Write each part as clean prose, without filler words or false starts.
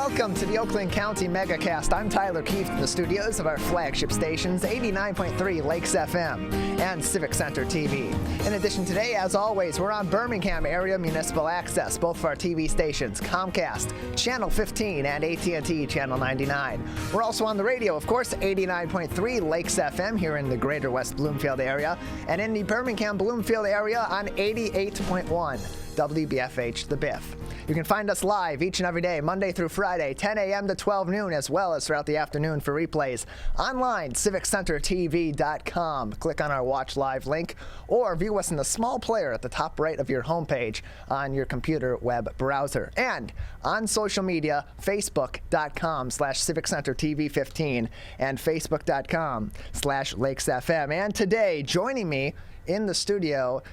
Welcome to the Oakland County Megacast. I'm Tyler Kieft in the studios of our flagship stations, 89.3 Lakes FM and Civic Center TV. In addition today, as always, we're on Birmingham area municipal access, both for our TV stations, Comcast, Channel 15, and AT&T Channel 99. We're also on the radio, of course, 89.3 Lakes FM here in the greater West Bloomfield area, and in the Birmingham Bloomfield area on 88.1 WBFH The Biff. You can find us live each and every day, Monday through Friday, 10 a.m. to 12 noon, as well as throughout the afternoon for replays. Online, civiccentertv.com. Click on our Watch Live link, or view us in the small player at the top right of your homepage on your computer web browser. And on social media, facebook.com/civiccentertv15 and facebook.com/lakesfm. And today, joining me in the studio,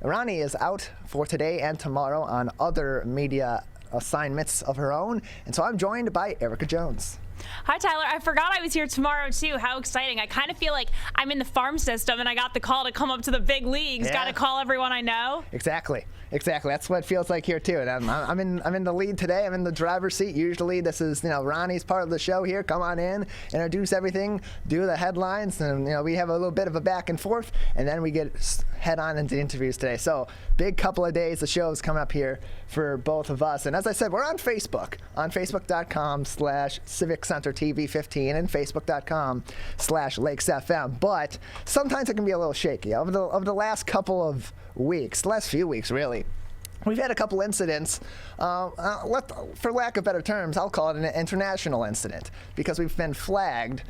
Ronnie is out for today and tomorrow on other media assignments of her own, and so I'm joined by Erica Jones. Hi, Tyler. I forgot I was here tomorrow, too. How exciting. I kind of feel like I'm in the farm system, and I got the call to come up to the big leagues. Yeah. Got to call everyone I know. Exactly. That's what it feels like here, too. And I'm in the lead today. I'm in the driver's seat. Usually this is, Ronnie's part of the show here. Come on in, introduce everything, do the headlines, and, we have a little bit of a back and forth, and then we get head on into interviews today. So big couple of days. The show's coming up here for both of us. And as I said, we're on Facebook, on facebook.com/CivicCenterTV15 and facebook.com/LakesFM. But sometimes it can be a little shaky. Over the last couple of weeks, last few weeks really, we've had a couple incidents, for lack of better terms, I'll call it an international incident, because we've been flagged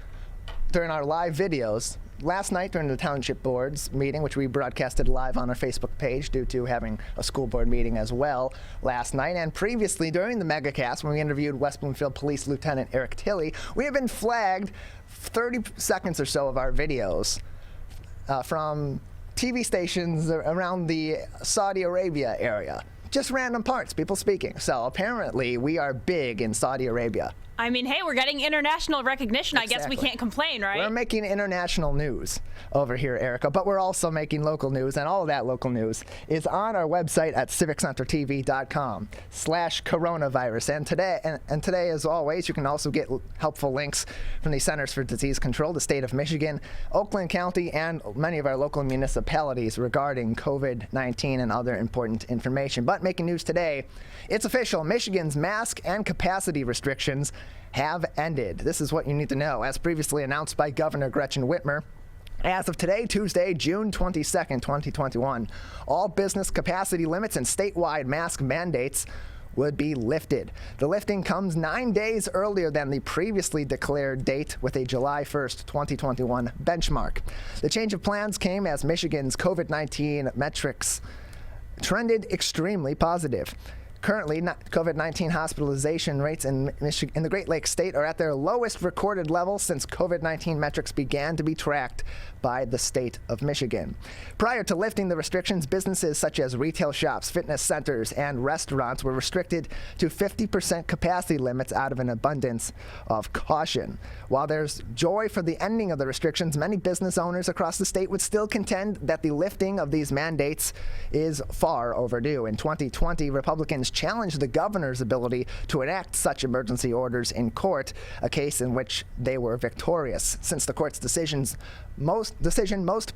during our live videos. Last night during the Township Board's meeting, which we broadcasted live on our Facebook page due to having a school board meeting as well last night, and previously during the Megacast when we interviewed West Bloomfield Police Lieutenant Eric Tilley, we have been flagged 30 seconds or so of our videos from TV stations around the Saudi Arabia area. Just random parts, people speaking. So apparently we are big in Saudi Arabia. I mean, hey, we're getting international recognition. Exactly. I guess we can't complain, right? We're making international news over here, Erica, but we're also making local news, and all of that local news is on our website at civiccentertv.com/coronavirus. And today, as always, you can also get helpful links from the Centers for Disease Control, the state of Michigan, Oakland County, and many of our local municipalities regarding COVID-19 and other important information. But making news today, it's official. Michigan's mask and capacity restrictions have ended. This is what you need to know. As previously announced by Governor Gretchen Whitmer, as of today, Tuesday, June 22nd, 2021, all business capacity limits and statewide mask mandates would be lifted. The lifting comes 9 days earlier than the previously declared date, with a July 1st, 2021 benchmark. The change of plans came as Michigan's COVID-19 metrics trended extremely positive. Currently, COVID-19 hospitalization rates in the Great Lakes State are at their lowest recorded level since COVID-19 metrics began to be tracked by the state of Michigan. Prior to lifting the restrictions, businesses such as retail shops, fitness centers, and restaurants were restricted to 50% capacity limits out of an abundance of caution. While there's joy for the ending of the restrictions, many business owners across the state would still contend that the lifting of these mandates is far overdue. In 2020, Republicans challenged the governor's ability to enact such emergency orders in court, a case in which they were victorious. Since the court's decision, most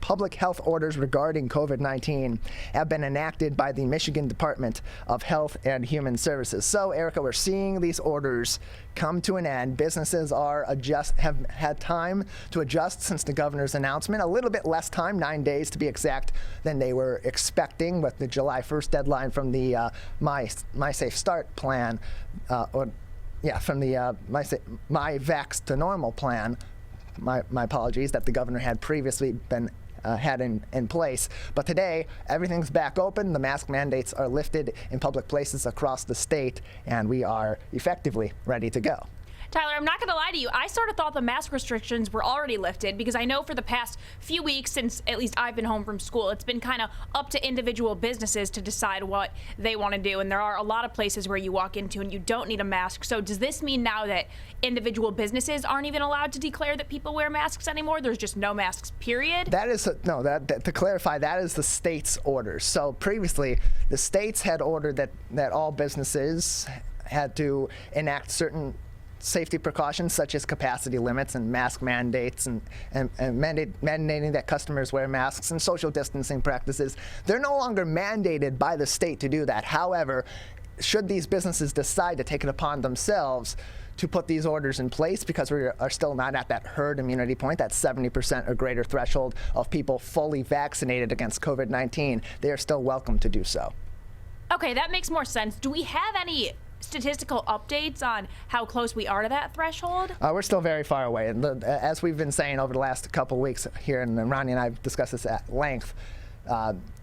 public health orders regarding COVID-19 have been enacted by the Michigan Department of Health and Human Services. So, Erica, we're seeing these orders come to an end. Businesses have had time to adjust since the governor's announcement. A little bit less time, 9 days to be exact, than they were expecting with the July 1st deadline from the My Safe Start plan, from the My Vax to Normal plan. My apologies, that the governor had previously been had in place. But today, everything's back open. The mask mandates are lifted in public places across the state, and we are effectively ready to go. Tyler, I'm not going to lie to you. I sort of thought the mask restrictions were already lifted, because I know for the past few weeks, since at least I've been home from school, it's been kind of up to individual businesses to decide what they want to do. And there are a lot of places where you walk into and you don't need a mask. So does this mean now that individual businesses aren't even allowed to declare that people wear masks anymore? There's just no masks, period? To clarify, that is the state's orders. So previously, the states had ordered that all businesses had to enact certain safety precautions such as capacity limits and mask mandates and mandating that customers wear masks and social distancing practices. They're no longer mandated by the state to do that. However, should these businesses decide to take it upon themselves to put these orders in place, because we are still not at that herd immunity point, that 70% or greater threshold of people fully vaccinated against COVID-19, they are still welcome to do so. Okay, that makes more sense. Do we have any statistical updates on how close we are to that threshold? We're still very far away. And as we've been saying over the last couple of weeks here, and Ronnie and I have discussed this at length,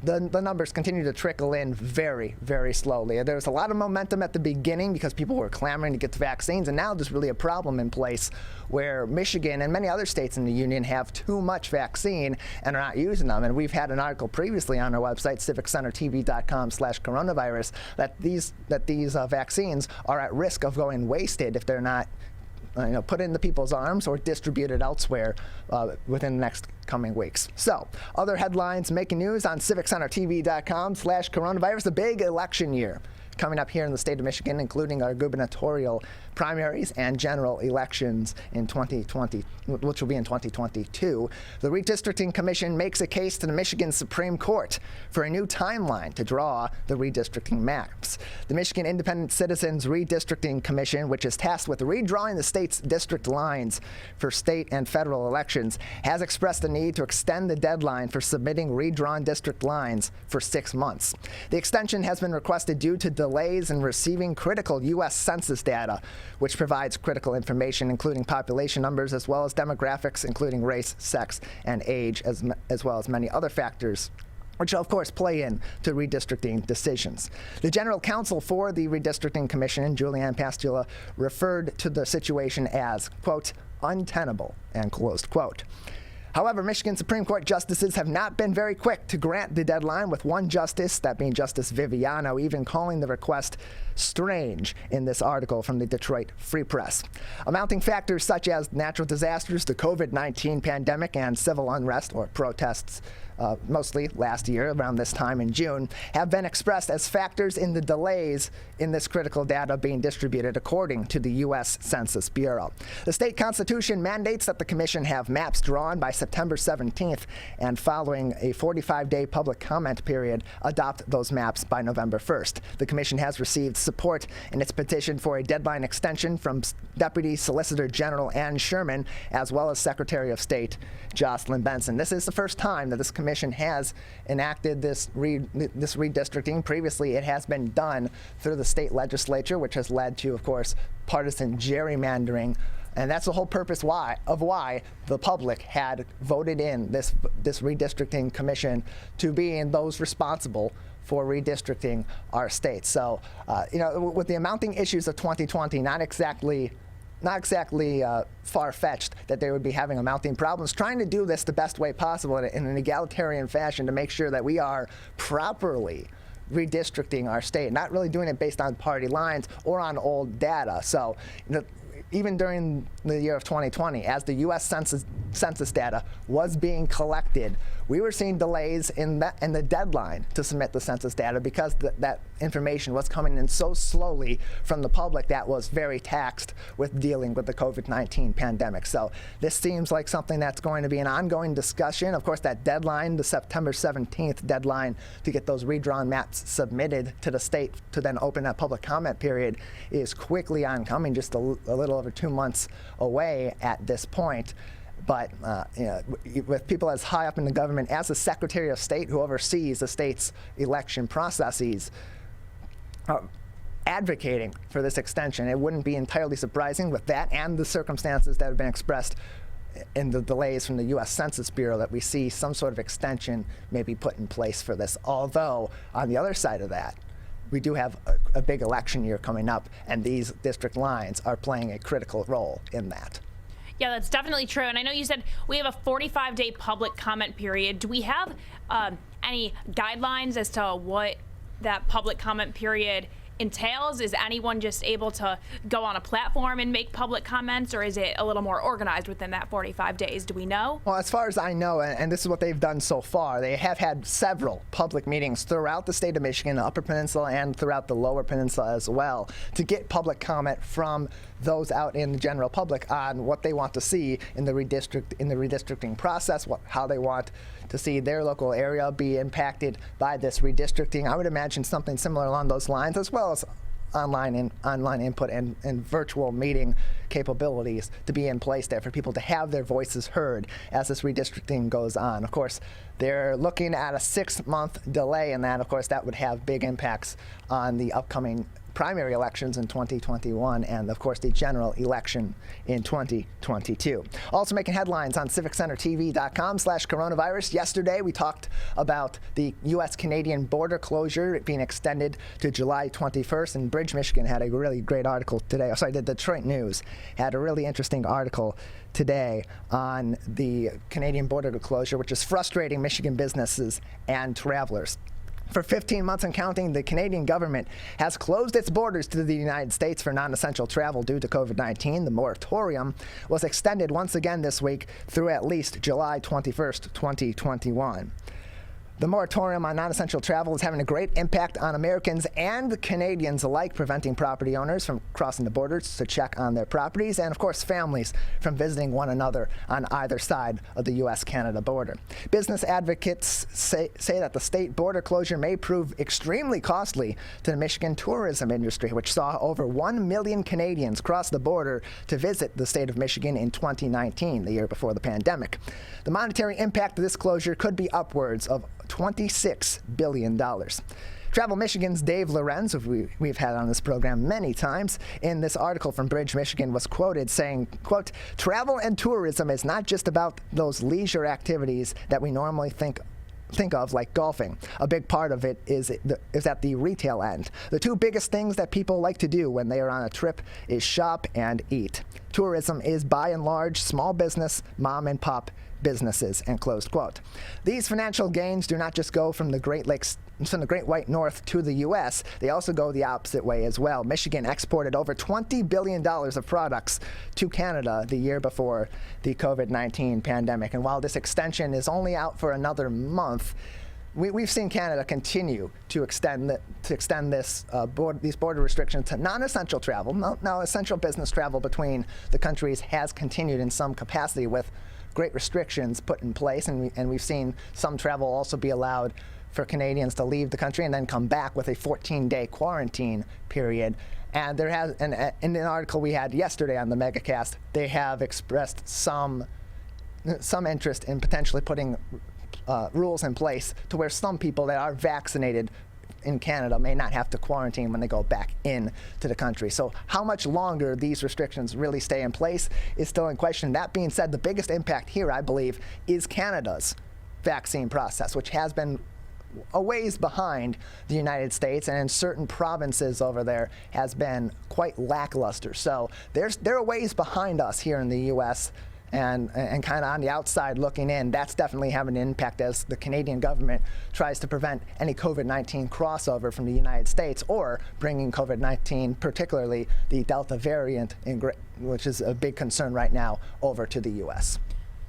the numbers continue to trickle in very, very slowly. There was a lot of momentum at the beginning because people were clamoring to get the vaccines, and now there's really a problem in place where Michigan and many other states in the union have too much vaccine and are not using them. And we've had an article previously on our website, civiccentertv.com/coronavirus, that these vaccines are at risk of going wasted if they're not put into people's arms or distributed elsewhere within the next coming weeks. So, other headlines making news on civiccentertv.com/coronavirus, the big election year coming up here in the state of Michigan, including our gubernatorial primaries and general elections in 2020, which will be in 2022. The Redistricting Commission makes a case to the Michigan Supreme Court for a new timeline to draw the redistricting maps. The Michigan Independent Citizens Redistricting Commission, which is tasked with redrawing the state's district lines for state and federal elections, has expressed the need to extend the deadline for submitting redrawn district lines for 6 months. The extension has been requested due to delays in receiving critical U.S. Census data, which provides critical information including population numbers as well as demographics, including race, sex, and age, as well as many other factors, which of course play in to redistricting decisions. The general counsel for the Redistricting Commission, Julianne Pastula, referred to the situation as, quote, untenable, and closed quote. However, Michigan Supreme Court justices have not been very quick to grant the deadline, with one justice, that being Justice Viviano, even calling the request strange in this article from the Detroit Free Press. Mounting factors such as natural disasters, the COVID-19 pandemic, and civil unrest or protests, mostly last year around this time in June, have been expressed as factors in the delays in this critical data being distributed, according to the U.S. Census Bureau. The state constitution mandates that the commission have maps drawn by September 17th, and following a 45-day public comment period, adopt those maps by November 1st. The commission has received support in its petition for a deadline extension from Deputy Solicitor General Ann Sherman, as well as Secretary of State Jocelyn Benson. This is the first time that this commission has enacted this redistricting. Previously, it has been done through the state legislature, which has led to, of course, partisan gerrymandering. And that's the whole purpose why the public had voted in this redistricting commission to be those responsible for redistricting our state. So, with the mounting issues of 2020, not exactly far-fetched that they would be having mounting problems, trying to do this the best way possible in an egalitarian fashion to make sure that we are properly redistricting our state, not really doing it based on party lines or on old data. So, even during the year of 2020, as the U.S. Census data was being collected, we were seeing delays in the deadline to submit the census data because that information was coming in so slowly from the public that was very taxed with dealing with the COVID-19 pandemic. So this seems like something that's going to be an ongoing discussion. Of course, that deadline, the September 17th deadline to get those redrawn maps submitted to the state to then open that public comment period, is quickly oncoming, just a little over 2 months away at this point. But with people as high up in the government as the Secretary of State, who oversees the state's election processes, advocating for this extension, it wouldn't be entirely surprising with that and the circumstances that have been expressed in the delays from the U.S. Census Bureau that we see some sort of extension may be put in place for this. Although, on the other side of that, we do have a big election year coming up, and these district lines are playing a critical role in that. Yeah, that's definitely true. And I know you said we have a 45-day public comment period. Do we have any guidelines as to what that public comment period entails? Is anyone just able to go on a platform and make public comments, or is it a little more organized within that 45 days? Do we know? Well, as far as I know, and this is what they've done so far, they have had several public meetings throughout the state of Michigan, the Upper Peninsula, and throughout the Lower Peninsula as well, to get public comment from those out in the general public on what they want to see in the redistricting process, how they want to see their local area be impacted by this redistricting. I would imagine something similar along those lines, as well as online input and virtual meeting capabilities to be in place there for people to have their voices heard as this redistricting goes on. Of course, they're looking at a 6-month delay in that. Of course, that would have big impacts on the upcoming primary elections in 2021 and, of course, the general election in 2022. Also making headlines on civiccentertv.com/coronavirus. Yesterday, we talked about the U.S.-Canadian border closure being extended to July 21st, and Bridge, Michigan had a really great article today. The Detroit News had a really interesting article today on the Canadian border closure, which is frustrating Michigan businesses and travelers. For 15 months and counting, the Canadian government has closed its borders to the United States for non-essential travel due to COVID-19. The moratorium was extended once again this week through at least July 21st, 2021. The moratorium on non-essential travel is having a great impact on Americans and Canadians alike, preventing property owners from crossing the borders to check on their properties, and of course families from visiting one another on either side of the U.S.-Canada border. Business advocates say that the state border closure may prove extremely costly to the Michigan tourism industry, which saw over 1 million Canadians cross the border to visit the state of Michigan in 2019, the year before the pandemic. The monetary impact of this closure could be upwards of $26 billion. Travel Michigan's Dave Lorenz, who we've had on this program many times, in this article from Bridge, Michigan, was quoted saying, quote, "Travel and tourism is not just about those leisure activities that we normally think of, like golfing. A big part of it is at the retail end. The two biggest things that people like to do when they are on a trip is shop and eat. Tourism is by and large small business, mom and pop businesses," and closed quote. These financial gains do not just go from the Great White North to the U.S., they also go the opposite way as well. Michigan exported over $20 billion of products to Canada the year before the COVID-19 pandemic. And while this extension is only out for another month, we've seen Canada continue to extend these border restrictions to non-essential travel. Now, essential business travel between the countries has continued in some capacity with great restrictions put in place, and we've seen some travel also be allowed for Canadians to leave the country and then come back with a 14-day quarantine period. And there has, in an article we had yesterday on the Megacast, they have expressed some interest in potentially putting rules in place to where some people that are vaccinated in Canada may not have to quarantine when they go back in to the country. So how much longer these restrictions really stay in place is still in question. That being said, the biggest impact here, I believe, is Canada's vaccine process, which has been a ways behind the United States, and in certain provinces over there has been quite lackluster. So they're a ways behind us here in the U.S., and kind of on the outside looking in. That's definitely having an impact as the Canadian government tries to prevent any COVID-19 crossover from the United States, or bringing COVID-19, particularly the Delta variant, which is a big concern right now, over to the U.S.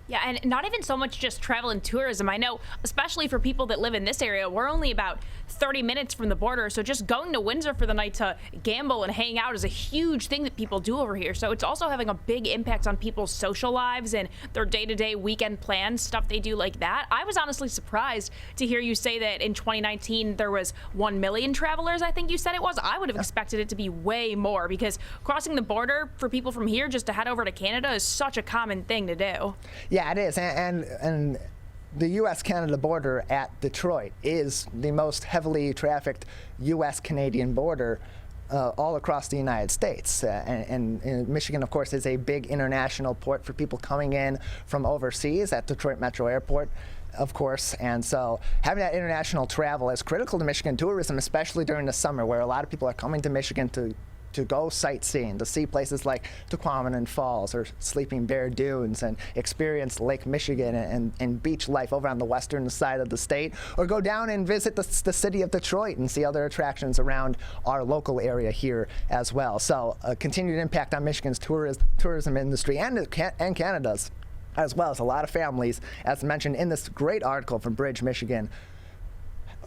Yeah, and not even so much just travel and tourism. I know, especially for people that live in this area, we're only about 30 minutes from the border, so just going to Windsor for the night to gamble and hang out is a huge thing that people do over here. So it's also having a big impact on people's social lives and their day-to-day weekend plans, stuff they do like that. I was honestly surprised to hear you say that in 2019 there was 1 million travelers, I think you said it was. I would have expected it to be way more, because crossing the border for people from here just to head over to Canada is such a common thing to do. Yeah, it is, and the U.S.-Canada border at Detroit is the most heavily trafficked U.S.-Canadian border all across the United States. And Michigan, of course, is a big international port for people coming in from overseas at Detroit Metro Airport, of course. And so having that international travel is critical to Michigan tourism, especially during the summer, where a lot of people are coming to Michigan to to go sightseeing, to see places like Tequamanon Falls or Sleeping Bear Dunes and experience Lake Michigan and beach life over on the western side of the state, or go down and visit the city of Detroit and see other attractions around our local area here as well. So a continued impact on Michigan's tourism industry and Canada's as well. As a lot of families, as mentioned in this great article from Bridge, Michigan,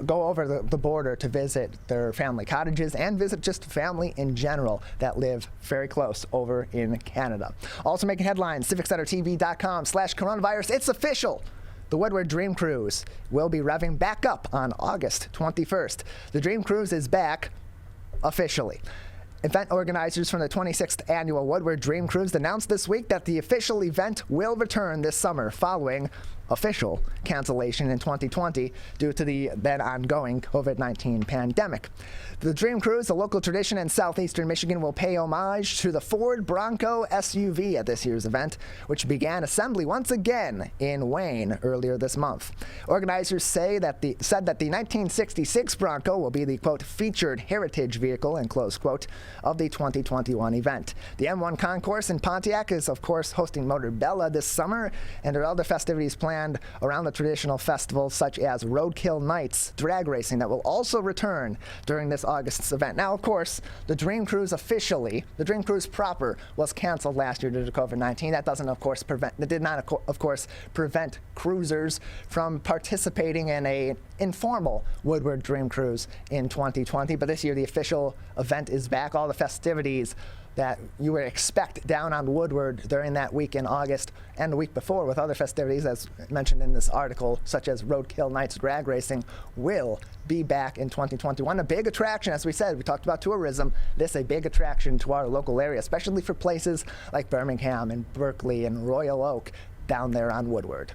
go over the border to visit their family cottages and visit just family in general that live very close over in Canada. Also making headlines, civiccentertv.com/coronavirus. It's official. The Woodward Dream Cruise will be revving back up on August 21st. The Dream Cruise is back officially. Event organizers from the 26th Annual Woodward Dream Cruise announced this week that the official event will return this summer following official cancellation in 2020 due to the then ongoing COVID-19 pandemic. The Dream Cruise, a local tradition in southeastern Michigan, will pay homage to the Ford Bronco SUV at this year's event, which began assembly once again in Wayne earlier this month. Organizers said that the 1966 Bronco will be the, quote, featured heritage vehicle, end close quote, of the 2021 event. The M1 Concourse in Pontiac is, of course, hosting Motor Bella this summer, and there are other festivities planned around the traditional festivals, such as Roadkill Nights drag racing that will also return during this August's event. Now, of course, the Dream Cruise proper was canceled last year due to COVID-19. That did not, of course, prevent cruisers from participating in a informal Woodward Dream Cruise in 2020. But this year, the official event is back. All the festivities that you would expect down on Woodward during that week in August and the week before, with other festivities, as mentioned in this article, such as Roadkill Nights drag racing, will be back in 2021. A big attraction, as we said, we talked about tourism. This is a big attraction to our local area, especially for places like Birmingham and Berkeley and Royal Oak down there on Woodward.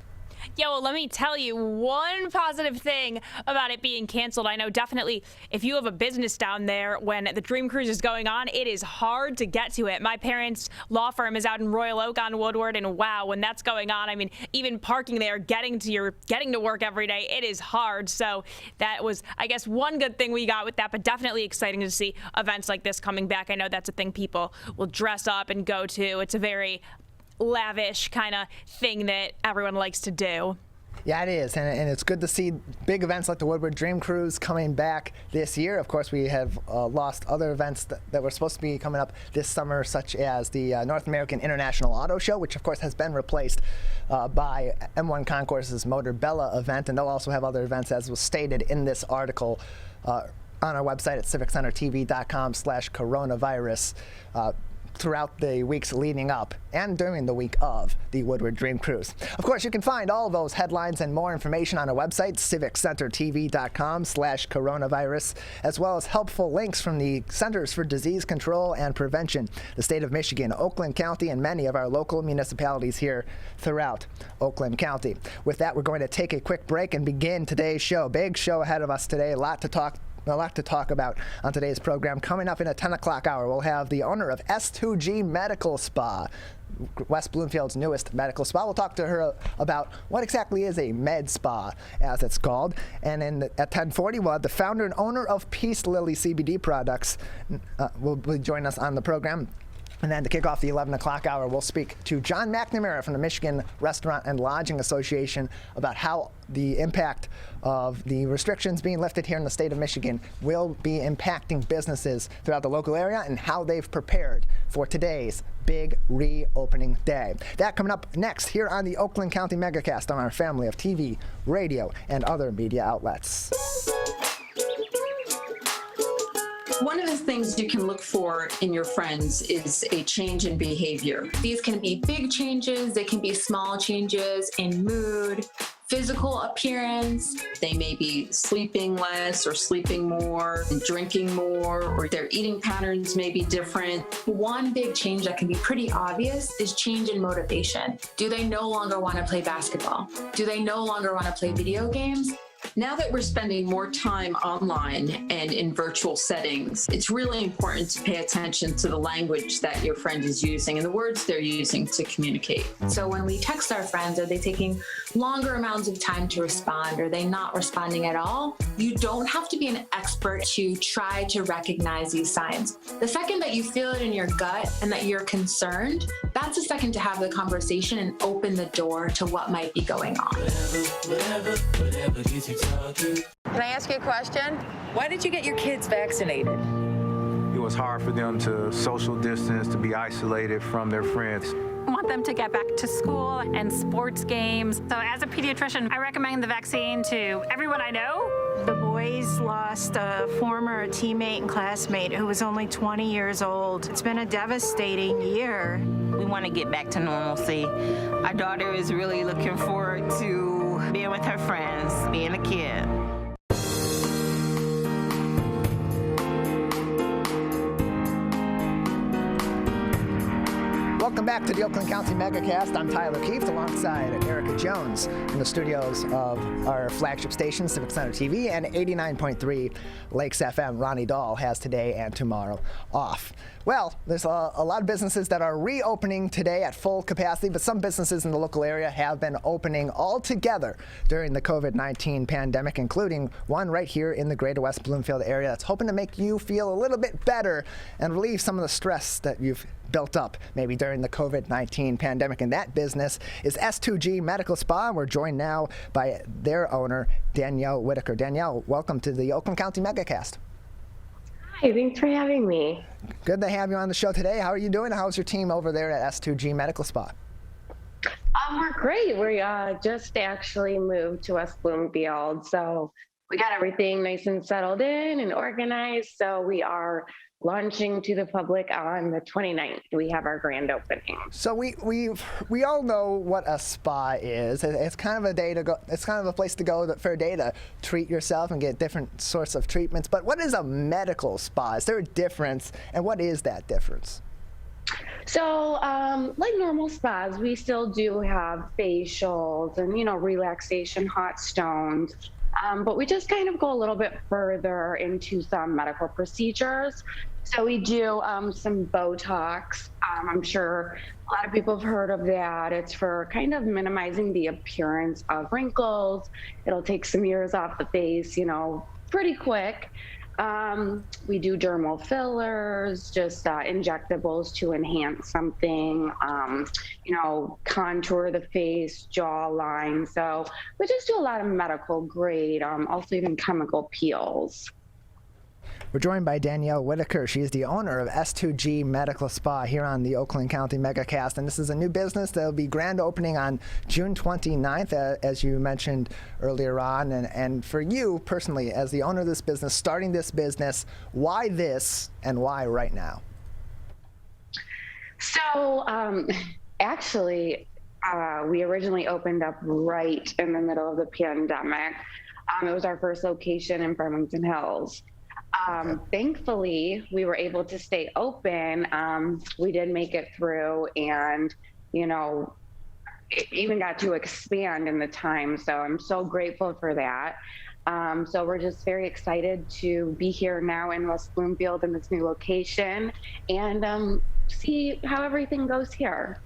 Yeah, well, let me tell you one positive thing about it being canceled. I know definitely if you have a business down there when the Dream Cruise is going on, it is hard to get to it. My parents' law firm is out in Royal Oak on Woodward, and wow, when that's going on, I mean, even parking there, getting to work every day, it is hard. So that was, I guess, one good thing we got with that, but definitely exciting to see events like this coming back. I know that's a thing people will dress up and go to. It's a very lavish kind of thing that everyone likes to do. Yeah, it is, and it's good to see big events like the Woodward Dream Cruise coming back this year. Of course, we have lost other events that were supposed to be coming up this summer, such as the North American International Auto Show, which of course has been replaced by M1 Concourse's Motor Bella event, and they'll also have other events, as was stated in this article on our website at civiccentertv.com/coronavirus. Throughout the weeks leading up and during the week of the Woodward Dream Cruise. Of course, you can find all of those headlines and more information on our website, civiccentertv.com/coronavirus, as well as helpful links from the Centers for Disease Control and Prevention, the state of Michigan, Oakland County, and many of our local municipalities here throughout Oakland County. With that, we're going to take a quick break and begin today's show. Big show ahead of us today, a lot to talk about on today's program. Coming up in a 10 o'clock hour, we'll have the owner of S2G Medical Spa, West Bloomfield's newest medical spa. We'll talk to her about what exactly is a med spa, as it's called. And at 10:40, we'll have the founder and owner of Peace Lily CBD products will join us on the program. And then to kick off the 11 o'clock hour, we'll speak to John McNamara from the Michigan Restaurant and Lodging Association about how the impact of the restrictions being lifted here in the state of Michigan will be impacting businesses throughout the local area and how they've prepared for today's big reopening day. That coming up next here on the Oakland County Megacast on our family of TV, radio, and other media outlets. One of the things you can look for in your friends is a change in behavior. These can be big changes, they can be small changes in mood, physical appearance. They may be sleeping less or sleeping more, drinking more, or their eating patterns may be different. One big change that can be pretty obvious is change in motivation. Do they no longer want to play basketball? Do they no longer want to play video games? Now that we're spending more time online and in virtual settings, it's really important to pay attention to the language that your friend is using and the words they're using to communicate. So when we text our friends, are they taking longer amounts of time to respond? Are they not responding at all? You don't have to be an expert to try to recognize these signs. The second that you feel it in your gut and that you're concerned, that's the second to have the conversation and open the door to what might be going on. Whatever gets you talking. Can I ask you a question? Why did you get your kids vaccinated? It was hard for them to social distance, to be isolated from their friends. I want them to get back to school and sports games. So as a pediatrician, I recommend the vaccine to everyone I know. The boys lost a former teammate and classmate who was only 20 years old. It's been a devastating year. We want to get back to normalcy. Our daughter is really looking forward to being with her friends, being a kid. Welcome back to the Oakland County Megacast. I'm Tyler Kieft alongside Erica Jones in the studios of our flagship station, Civic Center TV, and 89.3 Lakes FM. Ronnie Dahl has today and tomorrow off. Well, there's a lot of businesses that are reopening today at full capacity, but some businesses in the local area have been opening altogether during the COVID-19 pandemic, including one right here in the greater West Bloomfield area that's hoping to make you feel a little bit better and relieve some of the stress that you've built up maybe during the COVID-19 pandemic. And that business is S2G Medical Spa. And we're joined now by their owner, Danielle Whitaker. Danielle, welcome to the Oakland County Megacast. Hi, thanks for having me. Good to have you on the show today. How are you doing? How's your team over there at S2G Medical Spa? We're great. We just actually moved to West Bloomfield, so we got everything nice and settled in and organized. So we are launching to the public on the 29th. We have our grand opening. So we all know what a spa is. It's kind of a day to go. It's kind of a place to go for a day to treat yourself and get different sorts of treatments. But what is a medical spa? Is there a difference, and what is that difference? So, like normal spas, we still do have facials and relaxation, hot stones. But we just kind of go a little bit further into some medical procedures. So we do some Botox. I'm sure a lot of people have heard of that. It's for kind of minimizing the appearance of wrinkles. It'll take some years off the face, pretty quick. We do dermal fillers, just injectables to enhance something, contour the face, jawline. So we just do a lot of medical grade, also even chemical peels. We're joined by Danielle Whitaker. She is the owner of S2G Medical Spa here on the Oakland County Megacast. And this is a new business that will be grand opening on June 29th, as you mentioned earlier on. And for you personally, as the owner of this business, starting this business, why this and why right now? So actually, we originally opened up right in the middle of the pandemic. It was our first location in Farmington Hills. Thankfully, we were able to stay open. We did make it through and, it even got to expand in the time. So I'm so grateful for that. So we're just very excited to be here now in West Bloomfield in this new location and see how everything goes here.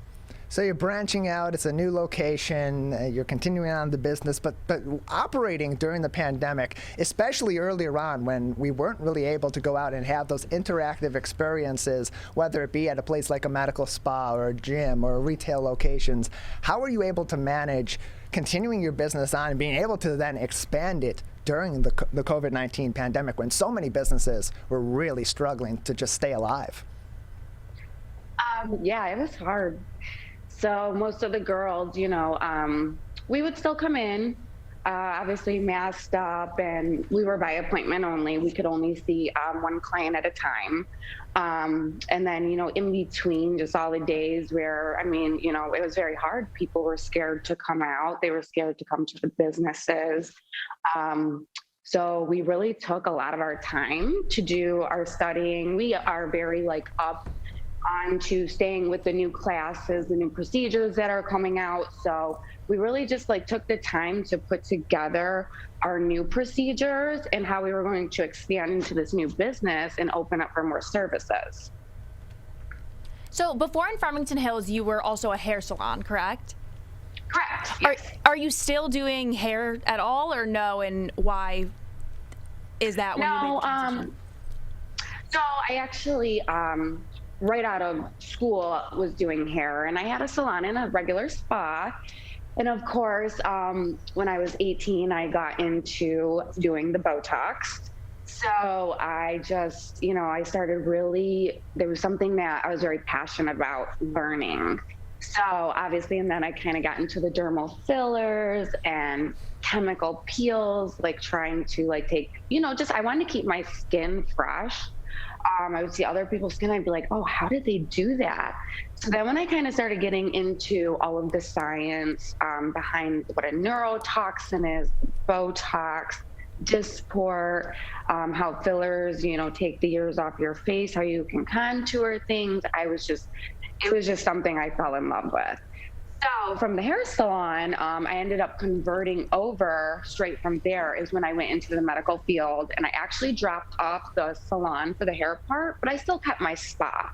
So you're branching out, it's a new location, you're continuing on the business, but operating during the pandemic, especially earlier on when we weren't really able to go out and have those interactive experiences, whether it be at a place like a medical spa or a gym or retail locations, how were you able to manage continuing your business on and being able to then expand it during the COVID-19 pandemic when so many businesses were really struggling to just stay alive? Yeah, it was hard. So most of the girls, we would still come in, obviously masked up, and we were by appointment only. We could only see one client at a time. And then, in between just all the days where, it was very hard. People were scared to come out. They were scared to come to the businesses. So we really took a lot of our time to do our studying. We are very up on to staying with the new classes, the new procedures that are coming out. So we really just took the time to put together our new procedures and how we were going to expand into this new business and open up for more services. So before in Farmington Hills, you were also a hair salon, correct? Correct. Yes. Are you still doing hair at all, or no? And why is that? When you made the transition? So I actually, right out of school, was doing hair, and I had a salon and a regular spa. And of course, when I was 18, I got into doing the Botox. So I just, I started there was something that I was very passionate about learning. So obviously, and then I kind of got into the dermal fillers and chemical peels, trying to take, I wanted to keep my skin fresh. I would see other people's skin, I'd be like, oh, how did they do that? So then when I kind of started getting into all of the science behind what a neurotoxin is, Botox, Dysport, how fillers, take the years off your face, how you can contour things, it was just something I fell in love with. So from the hair salon, I ended up converting over straight from there is when I went into the medical field, and I actually dropped off the salon for the hair part, but I still kept my spa.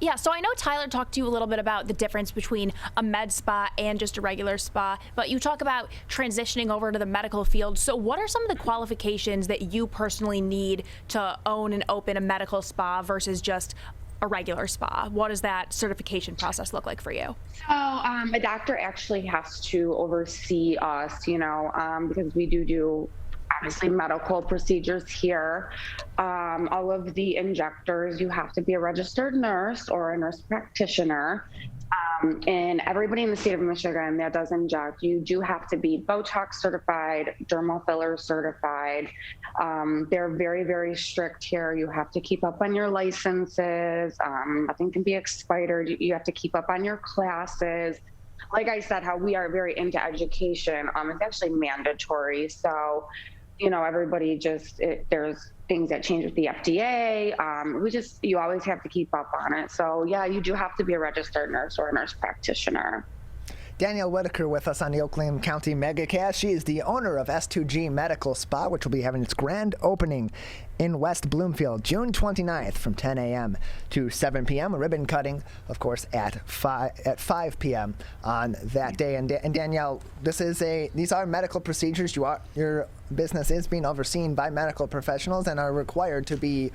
Yeah, so I know Tyler talked to you a little bit about the difference between a med spa and just a regular spa, but you talk about transitioning over to the medical field. So what are some of the qualifications that you personally need to own and open a medical spa versus just a regular spa? What does that certification process look like for you? So a doctor actually has to oversee us, because we do obviously medical procedures here. All of the injectors, you have to be a registered nurse or a nurse practitioner. And everybody in the state of Michigan that does inject, you do have to be Botox certified, dermal filler certified. They're very, very strict here. You have to keep up on your licenses. Nothing can be expired. You have to keep up on your classes. Like I said, how we are very into education. It's actually mandatory. So, everybody there's things that change with the FDA. You always have to keep up on it. So yeah, you do have to be a registered nurse or a nurse practitioner. Danielle Whitaker with us on the Oakland County Megacast. She is the owner of S2G Medical Spa, which will be having its grand opening in West Bloomfield, June 29th from 10 a.m. to 7 p.m. A ribbon cutting, of course, at 5 p.m. on that day. And Danielle, these are medical procedures. Your business is being overseen by medical professionals and are required to be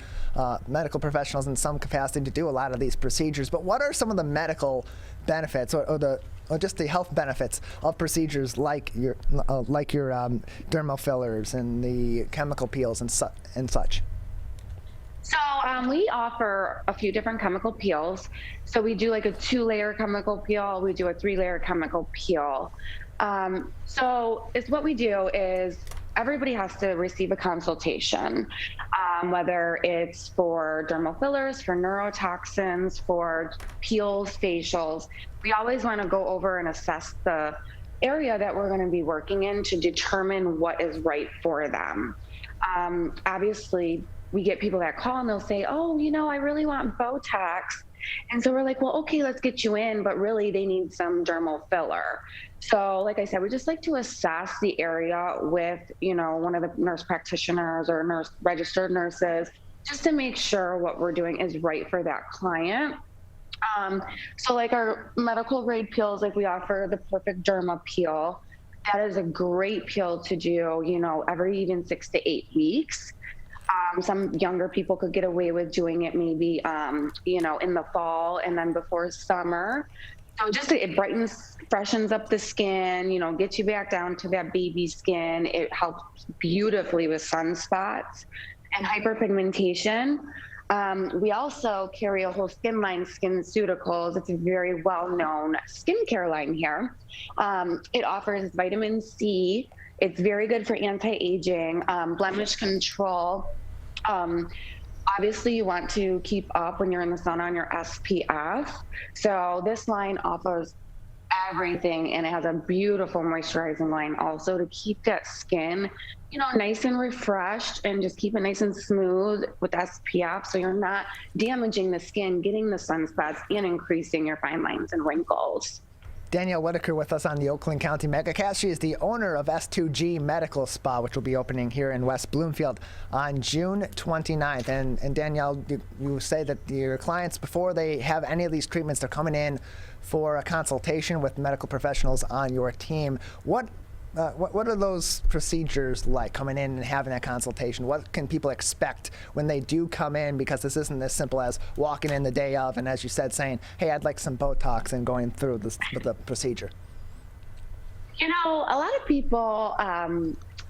medical professionals in some capacity to do a lot of these procedures. But what are some of the medical benefits or just the health benefits of procedures like your dermal fillers and the chemical peels and such? So we offer a few different chemical peels. So we do a 2-layer chemical peel. We do a 3-layer chemical peel. So what we do is everybody has to receive a consultation, whether it's for dermal fillers, for neurotoxins, for peels, facials. We always want to go over and assess the area that we're going to be working in to determine what is right for them. Obviously, we get people that call and they'll say, oh, I really want Botox. And so we're like, well, okay, let's get you in, but really they need some dermal filler. So like I said, we just like to assess the area with, one of the nurse practitioners or registered nurses, just to make sure what we're doing is right for that client. So our medical grade peels, we offer the Perfect Derma Peel. That is a great peel to do, every even 6 to 8 weeks. Some younger people could get away with doing it maybe, in the fall and then before summer. So it brightens, freshens up the skin, gets you back down to that baby skin. It helps beautifully with sunspots and hyperpigmentation. We also carry a whole skin line, SkinCeuticals. It's a very well-known skincare line here. It offers vitamin C. It's very good for anti-aging, blemish control. Obviously, you want to keep up when you're in the sun on your SPF. So this line offers everything, and it has a beautiful moisturizing line also to keep that skin, nice and refreshed, and just keep it nice and smooth with SPF, so you're not damaging the skin, getting the sunspots, and increasing your fine lines and wrinkles. Danielle Whitaker with us on the Oakland County Megacast. She is the owner of S2G Medical Spa, which will be opening here in West Bloomfield on June 29th. And Danielle, you say that your clients, before they have any of these treatments, they're coming in for a consultation with medical professionals on your team. What are those procedures like, coming in and having that consultation? What can people expect when they do come in? Because this isn't as simple as walking in the day of and, as you said, saying, hey, I'd like some Botox, and going through the procedure. A lot of people,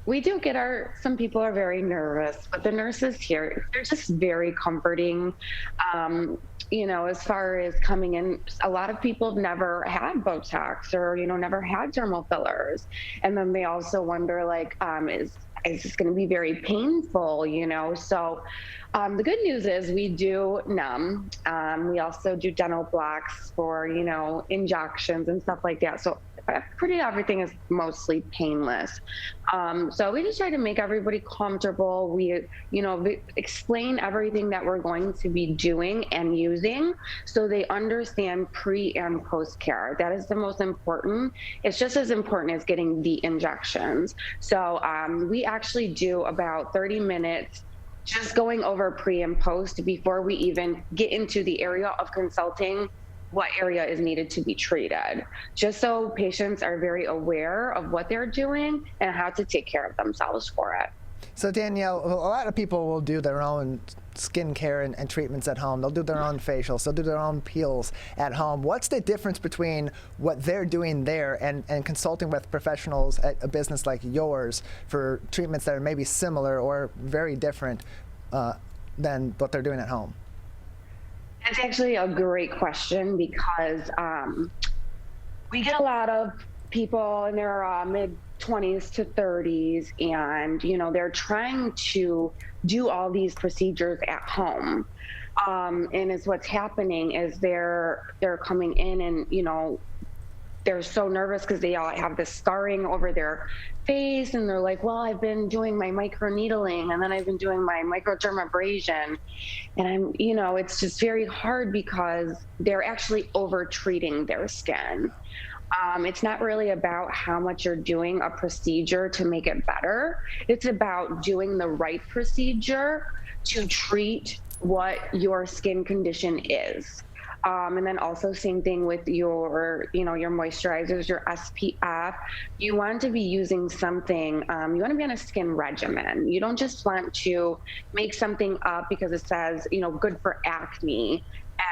we do get some people are very nervous, but the nurses here, they're just very comforting. As far as coming in, a lot of people have never had Botox or, never had dermal fillers. And then they also wonder, like, is this going to be very painful, So the good news is we do numb. We also do dental blocks for, injections and stuff like that. So everything is mostly painless. So we just try to make everybody comfortable. We, explain everything that we're going to be doing and using, so they understand pre and post care. That is the most important. It's just as important as getting the injections. So we actually do about 30 minutes just going over pre and post before we even get into the area of consulting what area is needed to be treated, just so patients are very aware of what they're doing and how to take care of themselves for it. So Danielle, a lot of people will do their own skincare and treatments at home. They'll do their own facials. They'll do their own peels at home. What's the difference between what they're doing there and consulting with professionals at a business like yours for treatments that are maybe similar or very different than what they're doing at home? That's actually a great question, because we get a lot of people in their mid-20s to 30s, and they're trying to do all these procedures at home. And it's what's happening is they're coming in and they're so nervous because they all have this scarring over their face, and they're like, well, I've been doing my microneedling, and then I've been doing my microdermabrasion, and it's just very hard because they're actually over treating their skin. It's not really about how much you're doing a procedure to make it better. It's about doing the right procedure to treat what your skin condition is. And then also same thing with your moisturizers, your SPF. You want to be using something, you want to be on a skin regimen. You don't just want to make something up because it says, good for acne.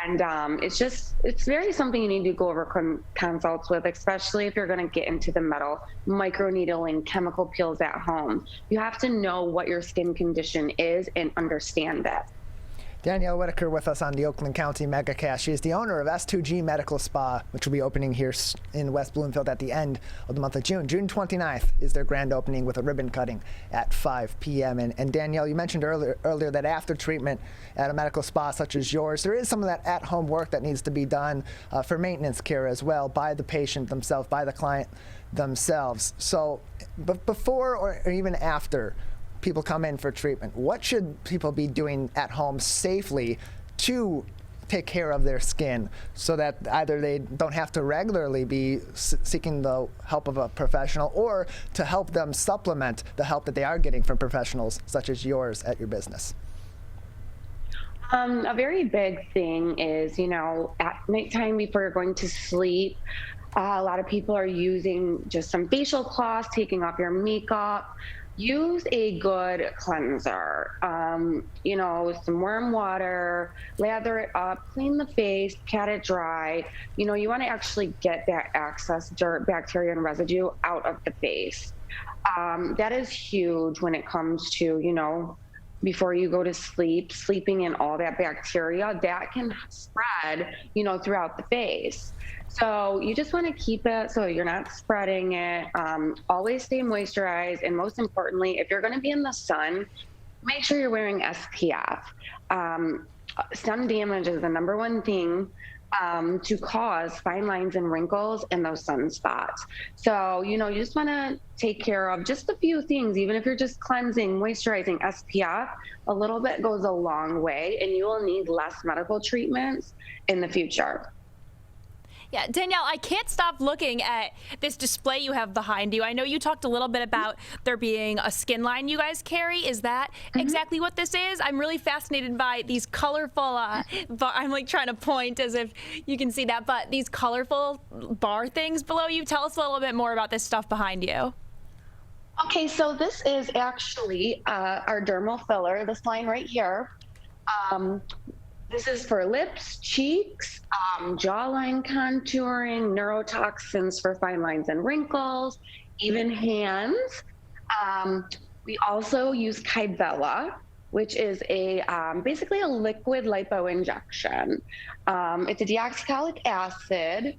And it's very something you need to go over consults with, especially if you're going to get into the metal microneedling, chemical peels at home. You have to know what your skin condition is and understand it. Danielle Whitaker with us on the Oakland County Megacast. She is the owner of S2G Medical Spa, which will be opening here in West Bloomfield at the end of the month of June. June 29th is their grand opening with a ribbon cutting at 5 p.m. And Danielle, you mentioned earlier that after treatment at a medical spa such as yours, there is some of that at-home work that needs to be done for maintenance care as well by the patient themselves, by the client themselves. So before or even after people come in for treatment, what should people be doing at home safely to take care of their skin, so that either they don't have to regularly be seeking the help of a professional, or to help them supplement the help that they are getting from professionals such as yours at your business? A very big thing is, at nighttime before you're going to sleep, a lot of people are using just some facial cloths, taking off your makeup. Use a good cleanser, some warm water, lather it up, clean the face, pat it dry. You want to actually get that excess dirt, bacteria, and residue out of the face. That is huge when it comes to, before you go to sleep, sleeping in all that bacteria that can spread, throughout the face. So you just want to keep it so you're not spreading it. Always stay moisturized. And most importantly, if you're going to be in the sun, make sure you're wearing SPF. Sun damage is the number one thing to cause fine lines and wrinkles and those sunspots. So, you just want to take care of just a few things, even if you're just cleansing, moisturizing, SPF, a little bit goes a long way, and you will need less medical treatments in the future. Yeah, Danielle, I can't stop looking at this display you have behind you. I know you talked a little bit about there being a skin line you guys carry. Is that exactly what this is? I'm really fascinated by these colorful, but I'm like trying to point as if you can see that, but these colorful bar things below you. Tell us a little bit more about this stuff behind you. Okay, so this is actually our dermal filler, this line right here. This is for lips, cheeks, jawline contouring, neurotoxins for fine lines and wrinkles, even hands. We also use Kybella, which is a basically a liquid lipo injection. It's a deoxycholic acid.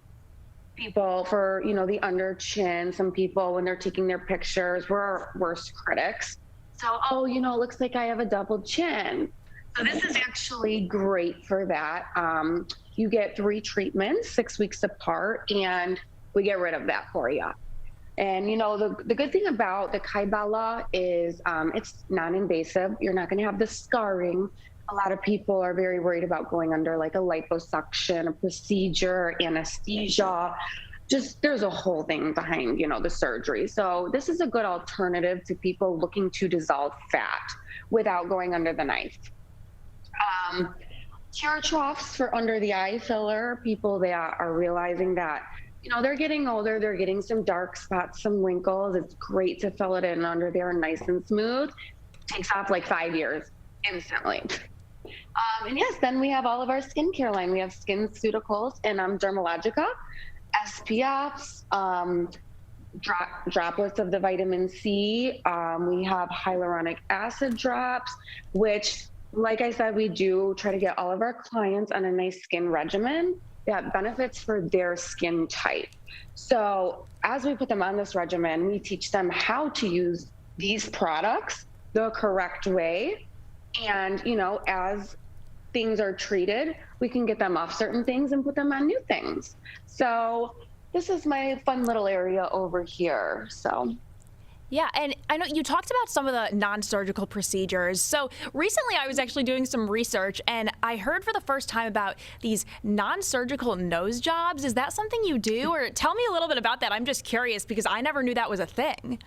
People for, the under chin, some people when they're taking their pictures, we're our worst critics. So, it looks like I have a double chin. So this is actually great for that. You get 3 treatments, 6 weeks apart, and we get rid of that for you. And the good thing about the Kybella is it's non-invasive. You're not going to have the scarring. A lot of people are very worried about going under like a liposuction, a procedure, anesthesia. Just there's a whole thing behind, the surgery. So this is a good alternative to people looking to dissolve fat without going under the knife. Tear troughs for under the eye filler, people that are realizing that, they're getting older, they're getting some dark spots, some wrinkles. It's great to fill it in under there nice and smooth. Takes off like 5 years instantly. And yes, then we have all of our skincare line. We have SkinCeuticals and Dermalogica, SPFs, droplets of the vitamin C. We have hyaluronic acid drops, which, like I said, we do try to get all of our clients on a nice skin regimen that benefits for their skin type. So as we put them on this regimen, we teach them how to use these products the correct way. And, as things are treated, we can get them off certain things and put them on new things. So this is my fun little area over here. So. Yeah, and I know you talked about some of the non-surgical procedures. So recently I was actually doing some research and I heard for the first time about these non-surgical nose jobs. Is that something you do? Or tell me a little bit about that. I'm just curious because I never knew that was a thing.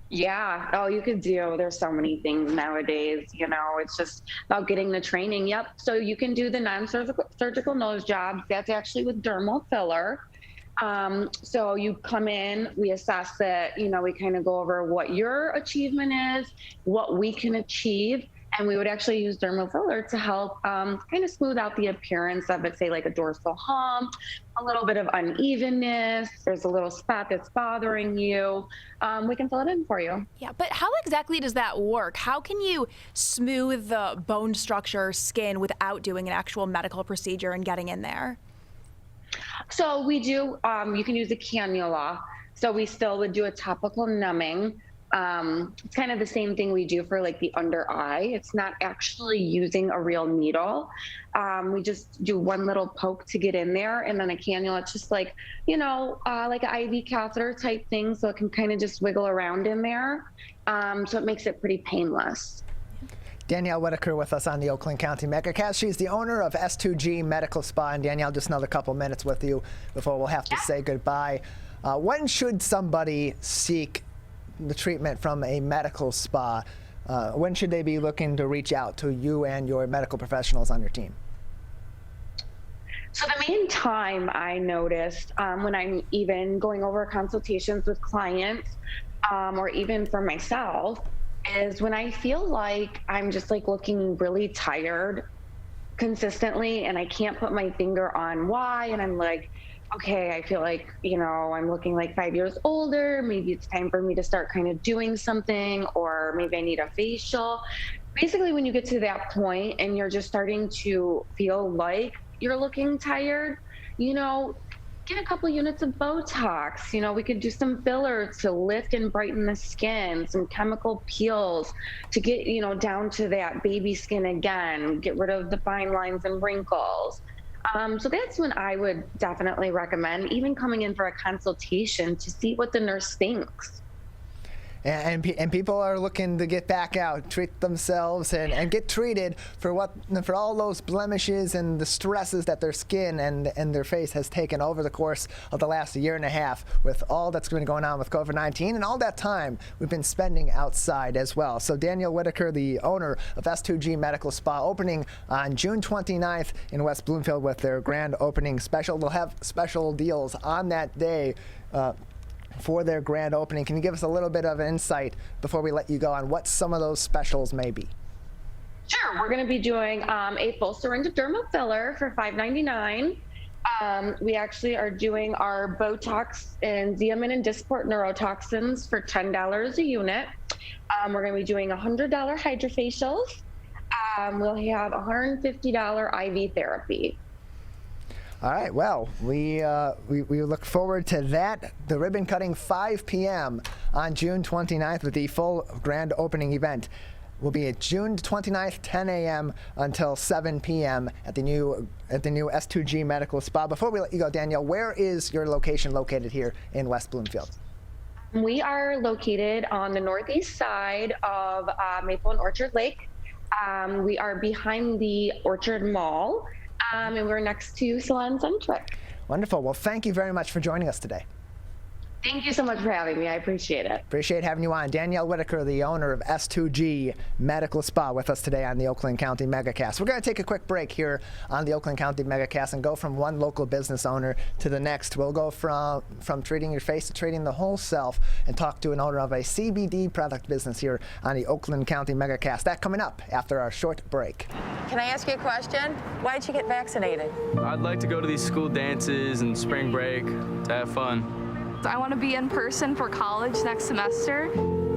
Yeah. Oh, you could do. There's so many things nowadays. It's just about getting the training. Yep. So you can do the non-surgical nose jobs. That's actually with dermal filler. So you come in, we assess it, we kind of go over what your achievement is, what we can achieve, and we would actually use dermal filler to help kind of smooth out the appearance of it, say like a dorsal hump, a little bit of unevenness, there's a little spot that's bothering you. We can fill it in for you. Yeah, but how exactly does that work? How can you smooth the bone structure, skin, without doing an actual medical procedure and getting in there? So we do, you can use a cannula. So we still would do a topical numbing. It's kind of the same thing we do for like the under eye. It's not actually using a real needle. We just do one little poke to get in there, and then a cannula. It's just like, like an IV catheter type thing. So it can kind of just wiggle around in there. So it makes it pretty painless. Danielle Whitaker with us on the Oakland County Megacast. She's the owner of S2G Medical Spa. And Danielle, just another couple minutes with you before we'll have to say goodbye. When should somebody seek the treatment from a medical spa? When should they be looking to reach out to you and your medical professionals on your team? So the main time I noticed when I'm even going over consultations with clients or even for myself is when I feel like I'm just like looking really tired consistently and I can't put my finger on why. And I'm like, okay, I feel like, I'm looking like 5 years older. Maybe it's time for me to start kind of doing something, or maybe I need a facial. Basically, when you get to that point and you're just starting to feel like you're looking tired, get a couple units of Botox. We could do some fillers to lift and brighten the skin, some chemical peels to get, down to that baby skin again, get rid of the fine lines and wrinkles. So that's when I would definitely recommend even coming in for a consultation to see what the nurse thinks. And people are looking to get back out, treat themselves, and get treated for all those blemishes and the stresses that their skin and their face has taken over the course of the last year and a half with all that's been going on with COVID-19 and all that time we've been spending outside as well. So Danielle Whitaker, the owner of S2G Medical Spa, opening on June 29th in West Bloomfield with their grand opening special. They'll have special deals on that day for their grand opening. Can you give us a little bit of an insight before we let you go on what some of those specials may be? Sure. We're going to be doing a full syringe of dermal filler for $5.99. We actually are doing our Botox and Xeomin and Dysport neurotoxins for $10 a unit. We're going to be doing $100 hydrofacials. We'll have $150 IV therapy. All right, well, we look forward to that. The ribbon cutting 5 p.m. on June 29th with the full grand opening event will be at June 29th, 10 a.m. until 7 p.m. at the new S2G Medical Spa. Before we let you go, Danielle, where is your location located here in West Bloomfield? We are located on the northeast side of Maple and Orchard Lake. We are behind the Orchard Mall. And we're next to Salon Centric. Wonderful. Well, thank you very much for joining us today. Thank you so much for having me. I appreciate it. Appreciate having you on. Danielle Whitaker, the owner of S2G Medical Spa, with us today on the Oakland County Megacast. We're going to take a quick break here on the Oakland County Megacast and go from one local business owner to the next. We'll go from treating your face to treating the whole self and talk to an owner of a CBD product business here on the Oakland County Megacast. That coming up after our short break. Can I ask you a question? Why'd you get vaccinated? I'd like to go to these school dances and spring break to have fun. I want to be in person for college next semester.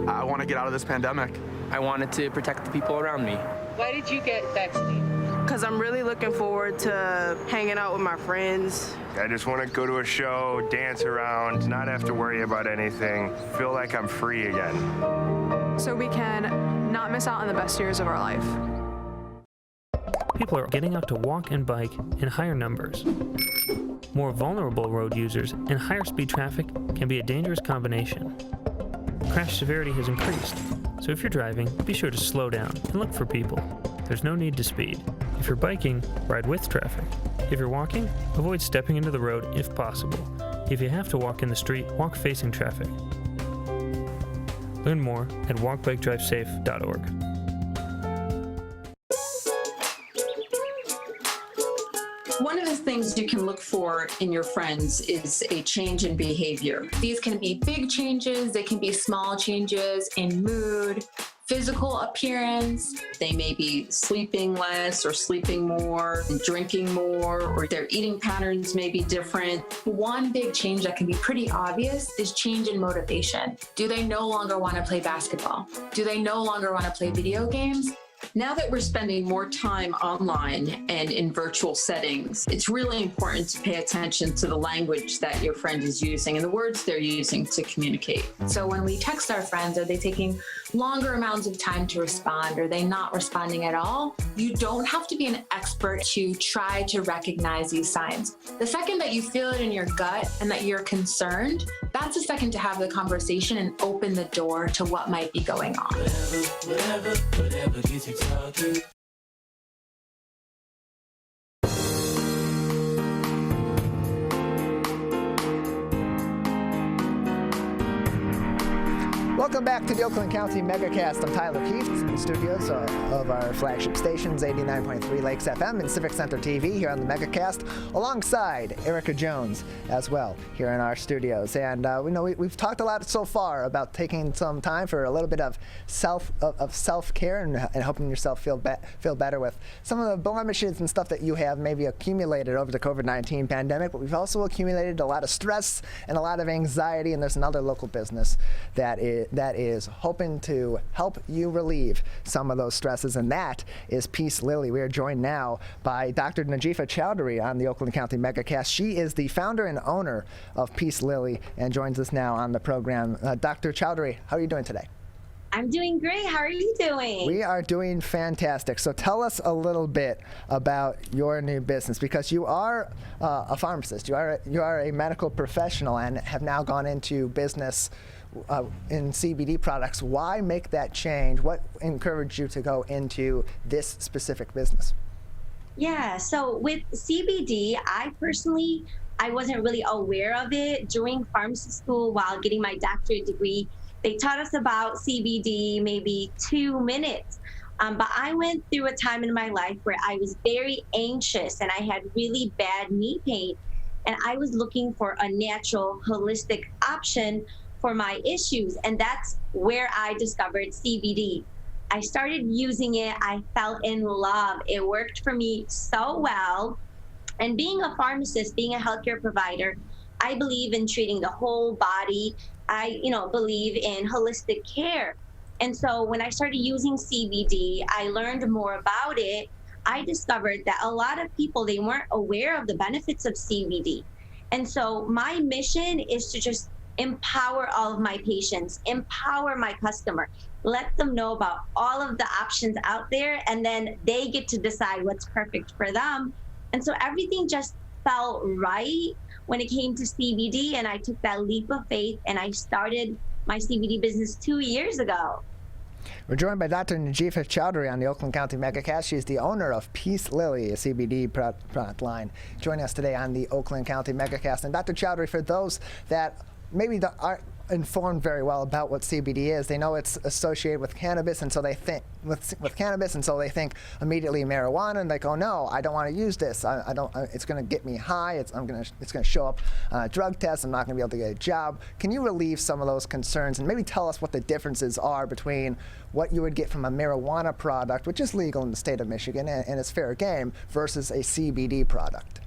I want to get out of this pandemic. I wanted to protect the people around me. Why did you get vaccinated? Because I'm really looking forward to hanging out with my friends. I just want to go to a show, dance around, not have to worry about anything, feel like I'm free again. So we can not miss out on the best years of our life. People are getting out to walk and bike in higher numbers. More vulnerable road users and higher speed traffic can be a dangerous combination. Crash severity has increased, so if you're driving, be sure to slow down and look for people. There's no need to speed. If you're biking, ride with traffic. If you're walking, avoid stepping into the road if possible. If you have to walk in the street, walk facing traffic. Learn more at walkbikedrivesafe.org. One of the things you can look for in your friends is a change in behavior. These can be big changes, they can be small changes in mood, physical appearance. They may be sleeping less or sleeping more, drinking more, or their eating patterns may be different. One big change that can be pretty obvious is change in motivation. Do they no longer want to play basketball? Do they no longer want to play video games? Now that we're spending more time online and in virtual settings, it's really important to pay attention to the language that your friend is using and the words they're using to communicate. So when we text our friends, are they taking longer amounts of time to respond? Are they not responding at all? You don't have to be an expert to try to recognize these signs. The second that you feel it in your gut and that you're concerned, that's the second to have the conversation and open the door to what might be going on. Whatever gets you talking. Welcome back to the Oakland County Megacast. I'm Tyler Kieft in the studios of our flagship stations, 89.3 Lakes FM and Civic Center TV here on the Megacast, alongside Erica Jones as well here in our studios. And we've talked a lot so far about taking some time for a little bit of self-care and helping yourself feel better with some of the blemishes and stuff that you have maybe accumulated over the COVID-19 pandemic. But we've also accumulated a lot of stress and a lot of anxiety. And there's another local business that is hoping to help you relieve some of those stresses, and that is Peace Lily. We are joined now by Dr. Najifa Choudhury on the Oakland County Megacast. She is the founder and owner of Peace Lily and joins us now on the program. Dr. Choudhury, how are you doing today? I'm doing great. How are you doing? We are doing fantastic. So tell us a little bit about your new business, because you are a pharmacist. You are a medical professional and have now gone into business in CBD products. Why make that change? What encouraged you to go into this specific business? Yeah, so with CBD, I wasn't really aware of it. During pharmacy school while getting my doctorate degree, they taught us about CBD maybe 2 minutes. But I went through a time in my life where I was very anxious and I had really bad knee pain. And I was looking for a natural, holistic option for my issues. And that's where I discovered CBD. I started using it. I fell in love. It worked for me so well. And being a pharmacist, being a healthcare provider, I believe in treating the whole body. I, believe in holistic care. And so when I started using CBD, I learned more about it. I discovered that a lot of people, they weren't aware of the benefits of CBD. And so my mission is to just empower all of my patients, empower my customer, let them know about all of the options out there, and then they get to decide what's perfect for them. And so everything just felt right when it came to CBD, and I took that leap of faith and I started my CBD business 2 years ago. We're joined by Dr. Najifa Choudhury on the Oakland County Megacast. She's the owner of Peace Lily, a CBD product line, joining us today on the Oakland County Megacast. And Dr. Choudhury, for those that maybe aren't informed very well about what CBD is, they know it's associated with cannabis, and so they think with cannabis, and so they think immediately marijuana, and they go, no, I don't want to use this. I don't. It's going to get me high. It's going to show up drug tests. I'm not going to be able to get a job. Can you relieve some of those concerns and maybe tell us what the differences are between what you would get from a marijuana product, which is legal in the state of Michigan and it's fair game, versus a CBD product?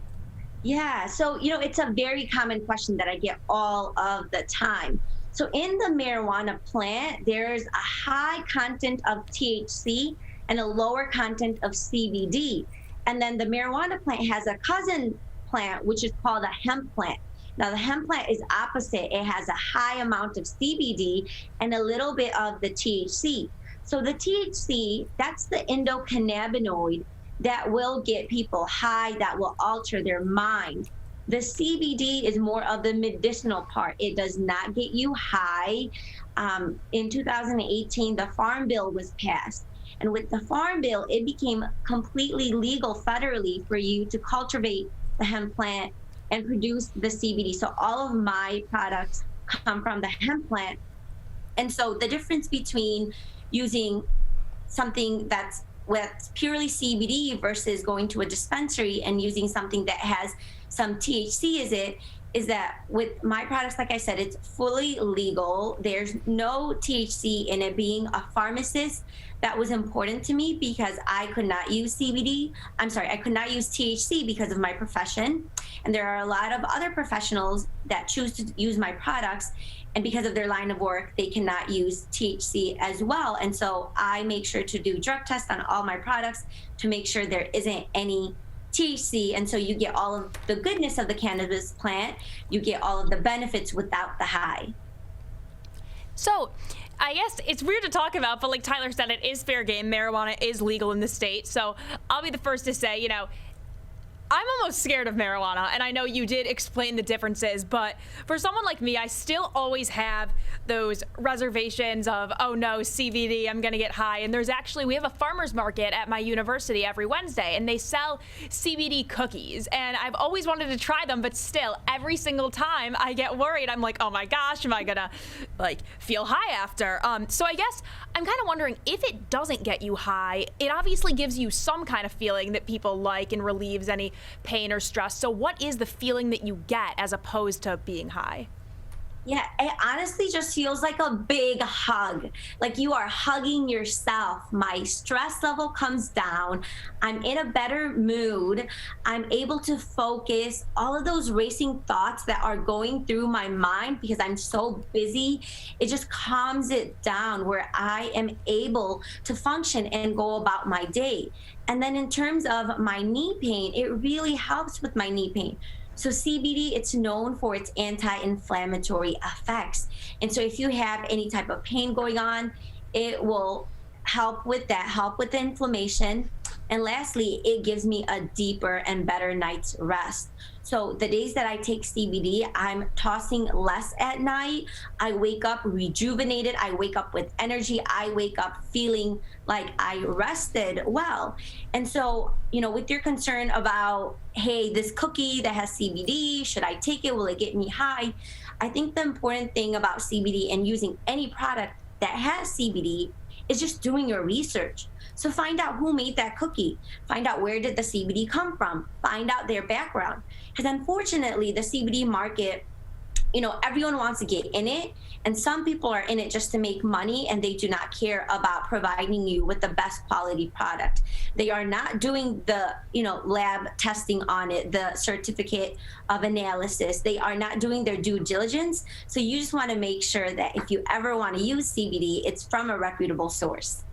Yeah, so it's a very common question that I get all of the time. So in the marijuana plant, there's a high content of THC and a lower content of CBD. And then the marijuana plant has a cousin plant, which is called a hemp plant. Now the hemp plant is opposite. It has a high amount of CBD and a little bit of the THC. So the THC, that's the endocannabinoid that will get people high, that will alter their mind. The CBD is more of the medicinal part. It does not get you high. In 2018, the Farm Bill was passed. And with the Farm Bill, it became completely legal federally for you to cultivate the hemp plant and produce the CBD. So all of my products come from the hemp plant. And so the difference between using something that's purely CBD versus going to a dispensary and using something that has some THC is that with my products, like I said, it's fully legal. There's no THC in it. Being a pharmacist, that was important to me because I could not use I could not use THC because of my profession. And there are a lot of other professionals that choose to use my products, and because of their line of work, they cannot use THC as well. And so I make sure to do drug tests on all my products to make sure there isn't any THC. And so you get all of the goodness of the cannabis plant, you get all of the benefits without the high. So I guess it's weird to talk about, but like Tyler said, it is fair game. Marijuana is legal in the state. So I'll be the first to say, I'm almost scared of marijuana, and I know you did explain the differences, but for someone like me, I still always have those reservations of, oh no, CBD, I'm gonna get high. And we have a farmer's market at my university every Wednesday, and they sell CBD cookies, and I've always wanted to try them, but still, every single time I get worried. I'm like, oh my gosh, am I gonna feel high after? So I guess I'm kind of wondering, if it doesn't get you high, it obviously gives you some kind of feeling that people like and relieves any pain or stress. So what is the feeling that you get as opposed to being high? Yeah, it honestly just feels like a big hug. Like you are hugging yourself. My stress level comes down. I'm in a better mood. I'm able to focus. All of those racing thoughts that are going through my mind because I'm so busy, it just calms it down where I am able to function and go about my day. And then in terms of my knee pain, it really helps with my knee pain. So CBD, it's known for its anti-inflammatory effects. And so if you have any type of pain going on, It will help with that, help with the inflammation. And lastly, it gives me a deeper and better night's rest. So the days that I take CBD, I'm tossing less at night. I wake up rejuvenated. I wake up with energy. I wake up feeling like I rested well. And so, you know, with your concern about, hey, this cookie that has CBD, should I take it? Will it get me high? I think the important thing about CBD and using any product that has CBD is just doing your research. So find out who made that cookie. Find out where did the CBD come from. Find out their background. Because unfortunately, the CBD market, you know, everyone wants to get in it. And some people are in it just to make money, and they do not care about providing you with the best quality product. They are not doing the, you know, lab testing on it, the certificate of analysis. They are not doing their due diligence. So you just want to make sure that if you ever want to use CBD, it's from a reputable source.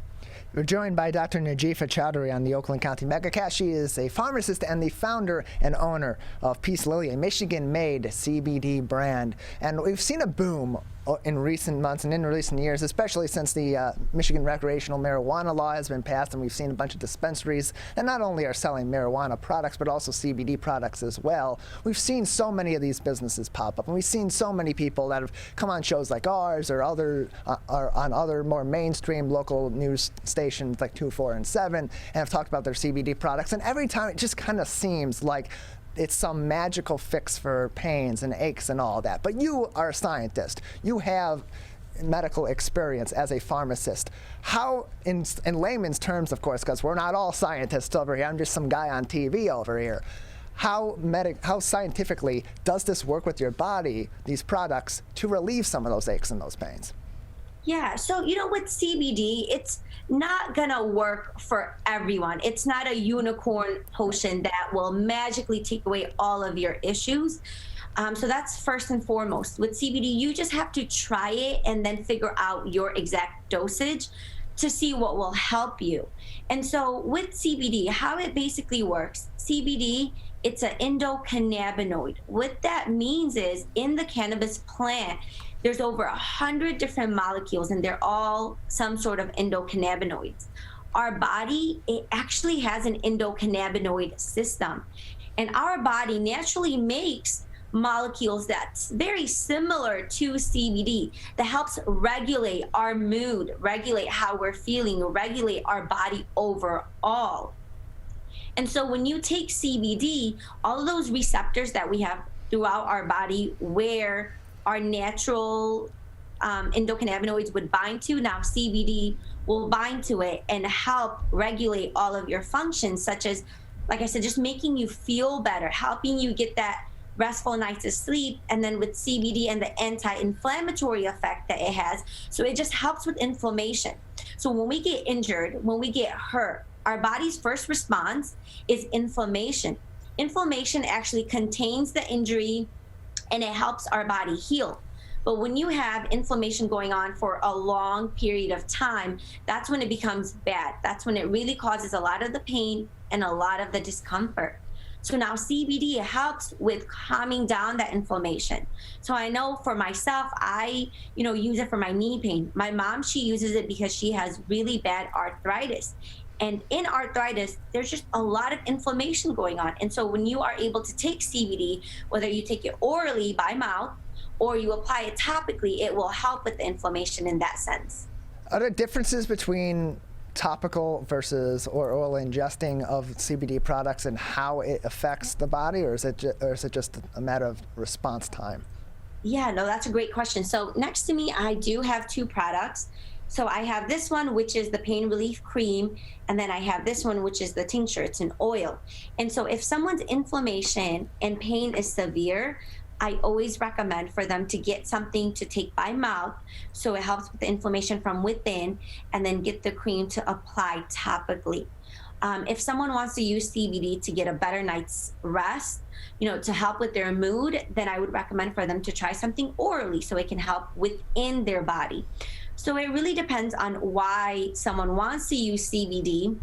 We're joined by Dr. Najifa Choudhury on the Oakland County Megacast. She is a pharmacist and the founder and owner of Peace Lily, a Michigan-made CBD brand. And we've seen a boom in recent months and in recent years, especially since the Michigan recreational marijuana law has been passed, and we've seen a bunch of dispensaries that not only are selling marijuana products, but also CBD products as well. We've seen so many of these businesses pop up, and we've seen so many people that have come on shows like ours or on other more mainstream local news stations like 2, 4, and 7, and have talked about their CBD products. And every time it just kind of seems like it's some magical fix for pains and aches and all that. But you are a scientist. You have medical experience as a pharmacist. How, in layman's terms, of course, because we're not all scientists over here, I'm just some guy on TV over here, how scientifically does this work with your body, these products, to relieve some of those aches and those pains? Yeah, so, you know, with CBD, it's not gonna work for everyone. It's not a unicorn potion that will magically take away all of your issues. So that's first and foremost. With CBD, you just have to try it and then figure out your exact dosage to see what will help you. And so with CBD, how it basically works, CBD, it's an endocannabinoid. What that means is in the cannabis plant, there's over 100 different molecules, and they're all some sort of endocannabinoids. Our body, it actually has an endocannabinoid system. And our body naturally makes molecules that's very similar to CBD that helps regulate our mood, regulate how we're feeling, regulate our body overall. And so when you take CBD, all of those receptors that we have throughout our body where our natural endocannabinoids would bind to, now CBD will bind to it and help regulate all of your functions, such as, like I said, just making you feel better, helping you get that restful nights of sleep, and then with CBD and the anti-inflammatory effect that it has, so it just helps with inflammation. So when we get injured, when we get hurt, our body's first response is inflammation. Inflammation actually contains the injury and it helps our body heal. But when you have inflammation going on for a long period of time, that's when it becomes bad. That's when it really causes a lot of the pain and a lot of the discomfort. So now CBD helps with calming down that inflammation. So I know for myself, I use it for my knee pain. My mom, she uses it because she has really bad arthritis. And in arthritis, there's just a lot of inflammation going on. And so when you are able to take CBD, whether you take it orally by mouth or you apply it topically, it will help with the inflammation in that sense. Are there differences between topical versus oral ingesting of CBD products and how it affects the body, or is it just a matter of response time? Yeah, no, that's a great question. So next to me, I do have 2 products. So I have this one, which is the pain relief cream, and then I have this one, which is the tincture. It's an oil. And so if someone's inflammation and pain is severe, I always recommend for them to get something to take by mouth, so it helps with the inflammation from within, and then get the cream to apply topically. If someone wants to use CBD to get a better night's rest, to help with their mood, then I would recommend for them to try something orally so it can help within their body. So it really depends on why someone wants to use CBD.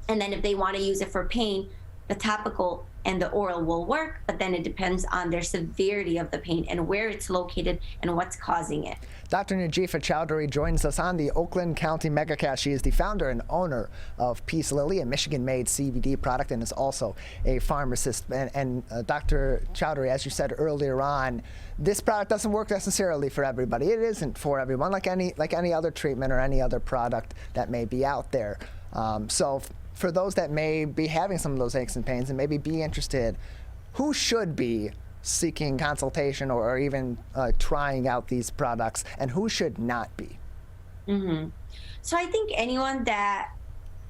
And then if they want to use it for pain, the topical and the oral will work, but then it depends on their severity of the pain and where it's located and what's causing it. Dr. Najifa Choudhury joins us on the Oakland County Megacast. She is the founder and owner of Peace Lily, a Michigan-made CBD product, and is also a pharmacist. And Dr. Choudhury, as you said earlier on, this product doesn't work necessarily for everybody. It isn't for everyone, like any other treatment or any other product that may be out there. So for those that may be having some of those aches and pains and maybe be interested, who should be seeking consultation or even trying out these products, and who should not be? So I think anyone that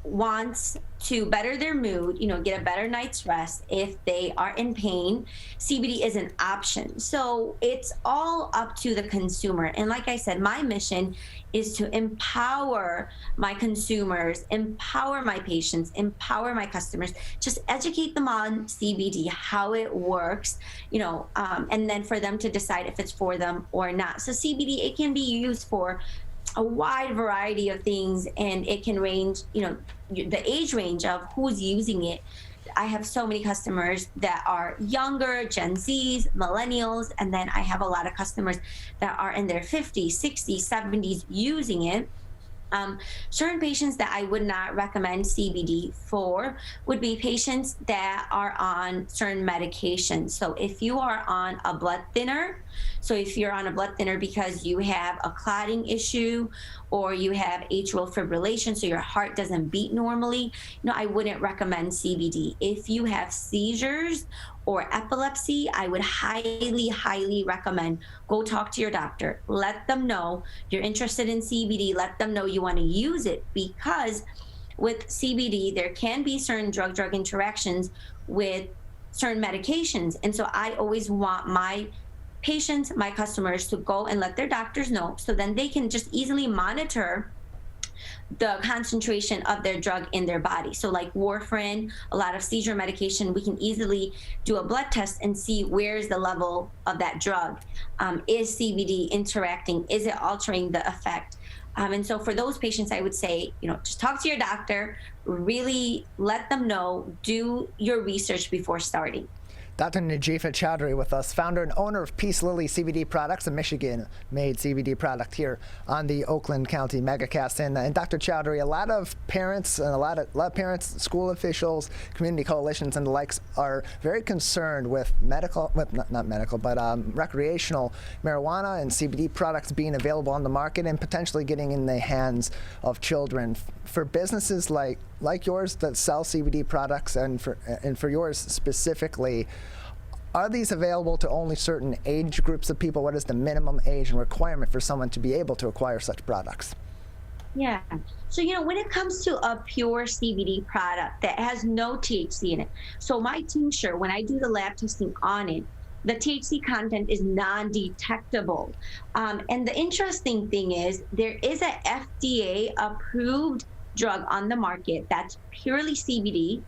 wants to better their mood, get a better night's rest if they are in pain, CBD is an option. So it's all up to the consumer. And like I said, my mission is to empower my consumers, empower my patients, empower my customers, just educate them on CBD, how it works, and then for them to decide if it's for them or not. So CBD, it can be used for a wide variety of things, and it can range, the age range of who's using it. I have so many customers that are younger, Gen Zs, millennials, and then I have a lot of customers that are in their 50s, 60s, 70s using it. Certain patients that I would not recommend CBD for would be patients that are on certain medications. So if you are on a blood thinner, because you have a clotting issue or you have atrial fibrillation, so your heart doesn't beat normally, I wouldn't recommend CBD. If you have seizures or epilepsy, I would highly, highly recommend go talk to your doctor. Let them know you're interested in CBD. Let them know you want to use it, because with CBD, there can be certain drug-drug interactions with certain medications. And so I always want my patients, my customers, to go and let their doctors know, so then they can just easily monitor the concentration of their drug in their body. So like warfarin, a lot of seizure medication, we can easily do a blood test and see where's the level of that drug. Is CBD interacting? Is it altering the effect? And so for those patients, I would say, just talk to your doctor, really let them know, do your research before starting. Dr. Najifa Choudhury with us, founder and owner of Peace Lily CBD Products, a Michigan-made CBD product here on the Oakland County Megacast. And Dr. Choudhury, a lot of parents and a lot of parents, school officials, community coalitions, and the likes are very concerned with recreational marijuana and CBD products being available on the market and potentially getting in the hands of children. For businesses like yours that sell CBD products, and for yours specifically, are these available to only certain age groups of people? What is the minimum age and requirement for someone to be able to acquire such products? Yeah. So, when it comes to a pure CBD product that has no THC in it, so my tincture, when I do the lab testing on it, the THC content is non-detectable. And the interesting thing is there is a FDA-approved drug on the market that's purely CBD,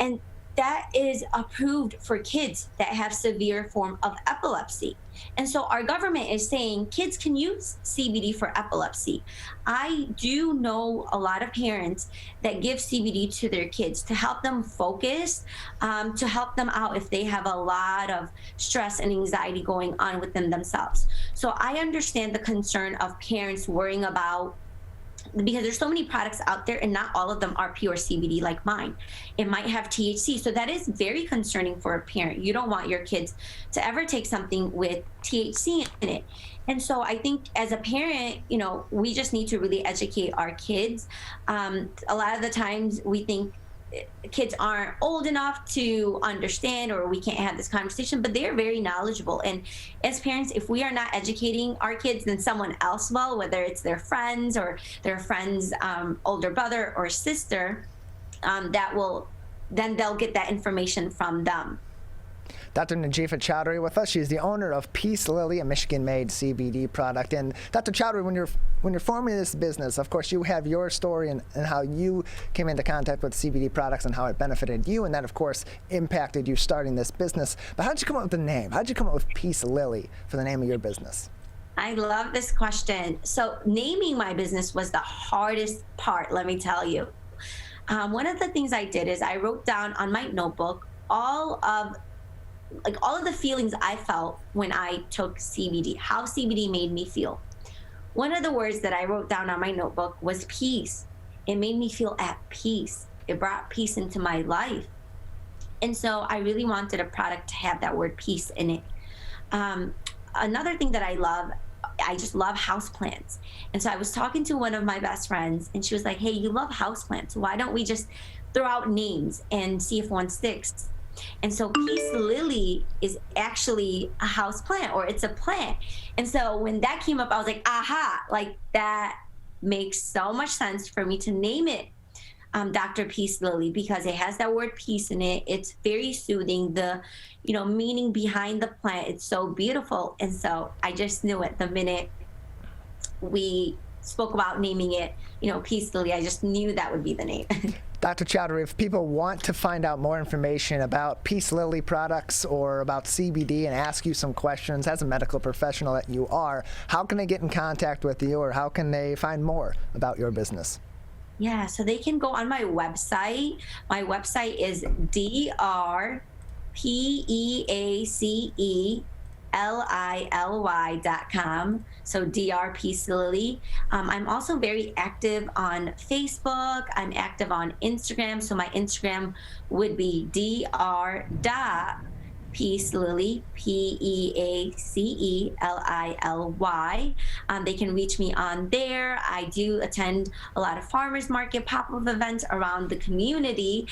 and that is approved for kids that have severe form of epilepsy. And so our government is saying kids can use CBD for epilepsy. I do know a lot of parents that give CBD to their kids to help them focus, to help them out if they have a lot of stress and anxiety going on with them themselves. So I understand the concern of parents worrying about, because there's so many products out there and not all of them are pure CBD like mine. It might have THC. So that is very concerning for a parent. You don't want your kids to ever take something with THC in it. And so I think as a parent, we just need to really educate our kids. A lot of the times we think kids aren't old enough to understand, or we can't have this conversation, but they're very knowledgeable. And as parents, if we are not educating our kids, then someone else will, whether it's their friends or their friend's older brother or sister, then they'll get that information from them. Dr. Najifa Choudhury with us. She's the owner of Peace Lily, a Michigan-made CBD product. And Dr. Choudhury, when you're forming this business, of course, you have your story and how you came into contact with CBD products and how it benefited you, and that, of course, impacted you starting this business. But how did you come up with the name? How did you come up with Peace Lily for the name of your business? I love this question. So naming my business was the hardest part, let me tell you. One of the things I did is I wrote down on my notebook all of the feelings I felt when I took CBD, how CBD made me feel. One of the words that I wrote down on my notebook was peace. It made me feel at peace. It brought peace into my life. And so I really wanted a product to have that word peace in it. Another thing that I just love houseplants. And so I was talking to one of my best friends, and she was like, hey, you love houseplants. Why don't we just throw out names and see if one sticks? And so peace lily is actually a house plant, or it's a plant. And so when that came up, I was like, aha, like that makes so much sense for me to name it Dr. Peace Lily, because it has that word peace in it. It's very soothing. The, meaning behind the plant, it's so beautiful. And so I just knew it the minute we spoke about naming it, Peace Lily. I just knew that would be the name. Dr. Choudhury, if people want to find out more information about Peace Lily products or about CBD and ask you some questions as a medical professional that you are, how can they get in contact with you, or how can they find more about your business? Yeah, so they can go on my website. My website is drpeacely.com. So Dr. Peace Lily. I'm also very active on Facebook. I'm active on Instagram. So my Instagram would be Dr.Peace Lily, Peacelily. They can reach me on there. I do attend a lot of farmers market pop-up events around the community.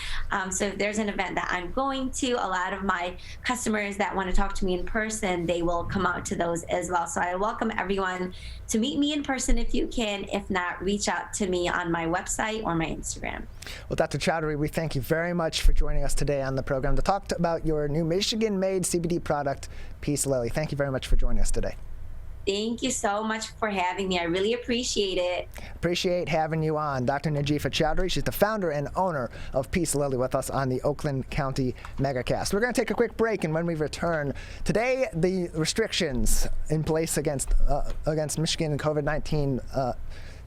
So if there's an event that I'm going to, a lot of my customers that want to talk to me in person, they will come out to those as well. So I welcome everyone to meet me in person if you can. If not, reach out to me on my website or my Instagram. Well, Dr. Choudhury, we thank you very much for joining us today on the program to talk about your new Michigan-made CBD product, Peace Lily. Thank you very much for joining us today. Thank you so much for having me. I really appreciate it. Appreciate having you on. Dr. Najifa Choudhury, she's the founder and owner of Peace Lily, with us on the Oakland County Megacast. We're going to take a quick break, and when we return, today the restrictions in place against Michigan and COVID-19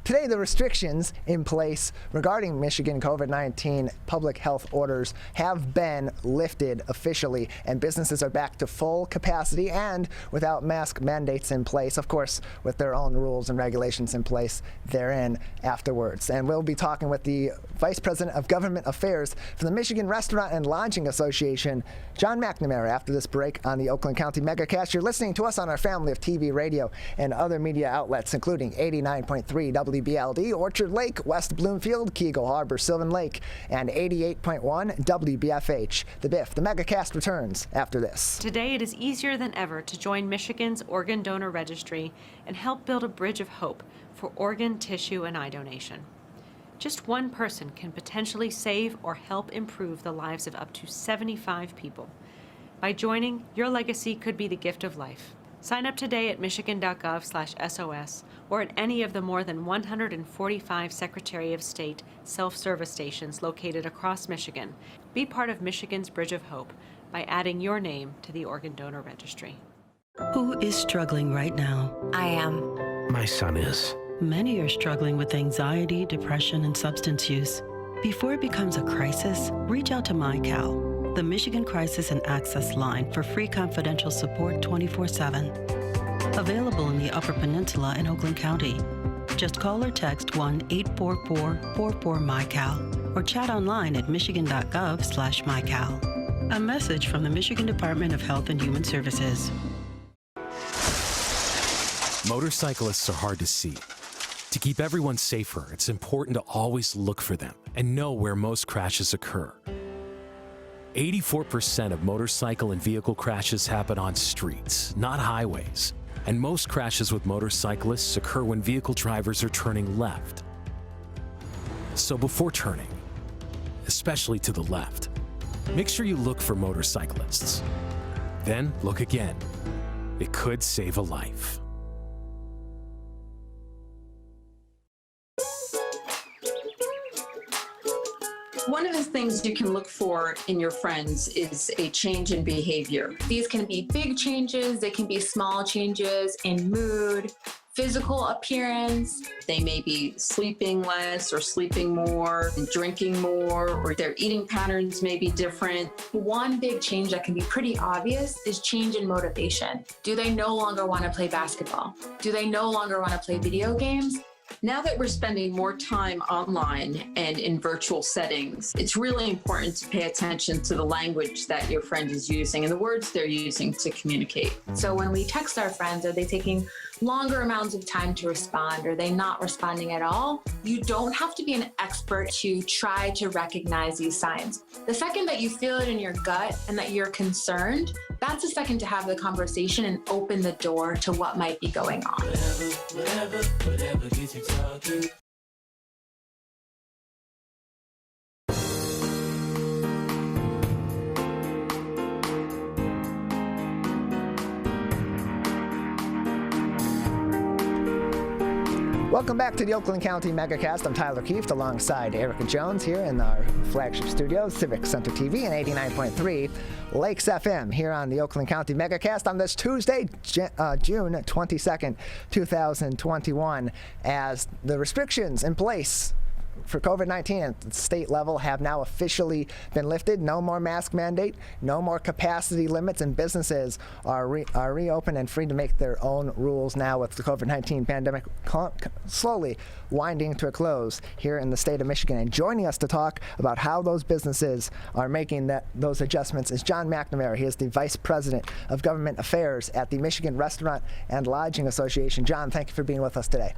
Today, the restrictions in place regarding Michigan COVID-19 public health orders have been lifted officially, and businesses are back to full capacity and without mask mandates in place, of course, with their own rules and regulations in place therein afterwards. And we'll be talking with the Vice President of Government Affairs for the Michigan Restaurant and Lodging Association, John McNamara, after this break on the Oakland County Megacast. You're listening to us on our family of TV, radio, and other media outlets, including 89.3 WBLD, Orchard Lake, West Bloomfield, Keagle Harbor, Sylvan Lake, and 88.1 WBFH. The Biff, the Megacast returns after this. Today it is easier than ever to join Michigan's Organ Donor Registry and help build a bridge of hope for organ, tissue, and eye donation. Just one person can potentially save or help improve the lives of up to 75 people. By joining, your legacy could be the gift of life. Sign up today at michigan.gov/SOS or at any of the more than 145 Secretary of State self-service stations located across Michigan. Be part of Michigan's Bridge of Hope by adding your name to the Organ Donor Registry. Who is struggling right now? I am. My son is. Many are struggling with anxiety, depression, and substance use. Before it becomes a crisis, reach out to MyCal, the Michigan Crisis and Access Line, for free confidential support 24/7. Available in the Upper Peninsula and Oakland County. Just call or text 1-844-44-MyCal or chat online at michigan.gov/MyCal. A message from the Michigan Department of Health and Human Services. Motorcyclists are hard to see. To keep everyone safer, it's important to always look for them and know where most crashes occur. 84% of motorcycle and vehicle crashes happen on streets, not highways. And most crashes with motorcyclists occur when vehicle drivers are turning left. So before turning, especially to the left, make sure you look for motorcyclists. Then look again. It could save a life. One of the things you can look for in your friends is a change in behavior. These can be big changes, they can be small changes in mood, physical appearance. They may be sleeping less or sleeping more, drinking more, or their eating patterns may be different. One big change that can be pretty obvious is change in motivation. Do they no longer want to play basketball? Do they no longer want to play video games? Now that we're spending more time online and in virtual settings, it's really important to pay attention to the language that your friend is using and the words they're using to communicate. So when we text our friends, are they taking longer amounts of time to respond? Are they not responding at all? You don't have to be an expert to try to recognize these signs. The second that you feel it in your gut and that you're concerned, that's a second to have the conversation and open the door to what might be going on. Whatever gets you talking. Welcome back to the Oakland County Megacast. I'm Tyler Kieft alongside Erica Jones here in our flagship studios, Civic Center TV and 89.3 Lakes FM here on the Oakland County Megacast on this Tuesday, June 22nd, 2021, as the restrictions in place for COVID-19 at the state level have now officially been lifted. No more mask mandate, no more capacity limits, and businesses are reopened and free to make their own rules now with the COVID-19 pandemic slowly winding to a close here in the state of Michigan. And joining us to talk about how those businesses are making those adjustments is John McNamara. He is the Vice President of Government Affairs at the Michigan Restaurant and Lodging Association. John, thank you for being with us today.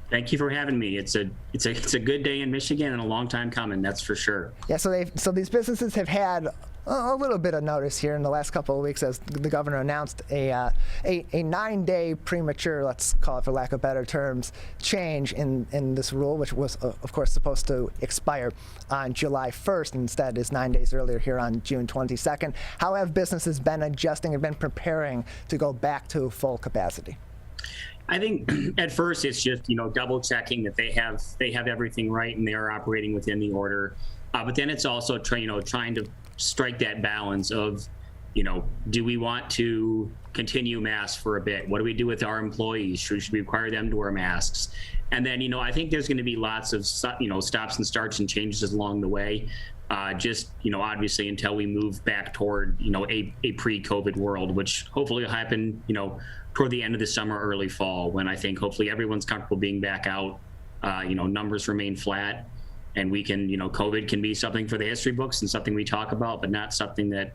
Thank you for having me. It's a good day in Michigan and a long time coming, that's for sure. Yeah, so these businesses have had a little bit of notice here in the last couple of weeks as the governor announced a 9-day premature, let's call it for lack of better terms, change in this rule, which was of course supposed to expire on July 1st. Instead is 9 days earlier here on June 22nd. How have businesses been adjusting and been preparing to go back to full capacity? I think at first it's just, double checking that they have everything right and they are operating within the order. But then it's also trying to strike that balance of, do we want to continue masks for a bit? What do we do with our employees? Should we require them to wear masks? And then, I think there's going to be lots of, stops and starts and changes along the way. Obviously until we move back toward, a pre-COVID world, which hopefully will happen, toward the end of the summer, early fall, when I think hopefully everyone's comfortable being back out, numbers remain flat, and we can, COVID can be something for the history books and something we talk about, but not something that,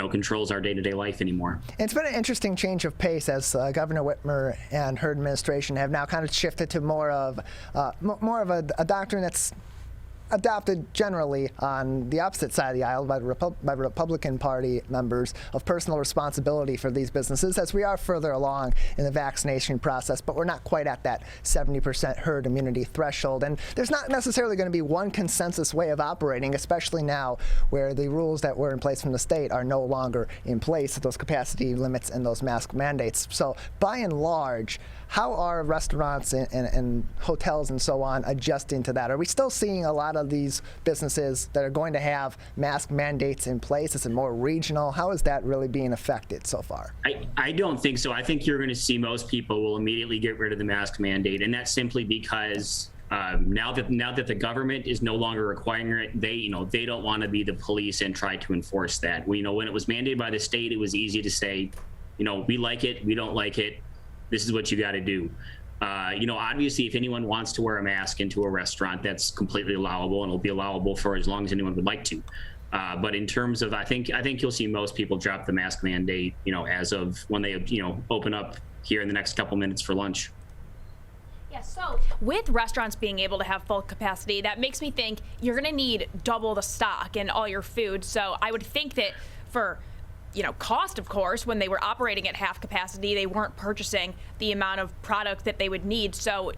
controls our day-to-day life anymore. It's been an interesting change of pace as Governor Whitmer and her administration have now kind of shifted to more of a doctrine that's adopted generally on the opposite side of the aisle by Republican Party members of personal responsibility for these businesses as we are further along in the vaccination process, but we're not quite at that 70% herd immunity threshold. And there's not necessarily going to be one consensus way of operating, especially now where the rules that were in place from the state are no longer in place, those capacity limits and those mask mandates. So by and large, how are restaurants and hotels and so on adjusting to that? Are we still seeing a lot of these businesses that are going to have mask mandates in place? Is it more regional? How is that really being affected so far? I don't think so. I think you're going to see most people will immediately get rid of the mask mandate, and that's simply because now that the government is no longer requiring it, they don't want to be the police and try to enforce that. When it was mandated by the state, it was easy to say, we like it, we don't like it. This is what you got to do. Obviously, if anyone wants to wear a mask into a restaurant, that's completely allowable, and it'll be allowable for as long as anyone would like to. But in terms of, I think you'll see most people drop the mask mandate, as of when they, open up here in the next couple minutes for lunch. Yeah, so with restaurants being able to have full capacity, that makes me think you're going to need double the stock in all your food. So I would think that for cost, of course, when they were operating at half capacity, they weren't purchasing the amount of product that they would need. So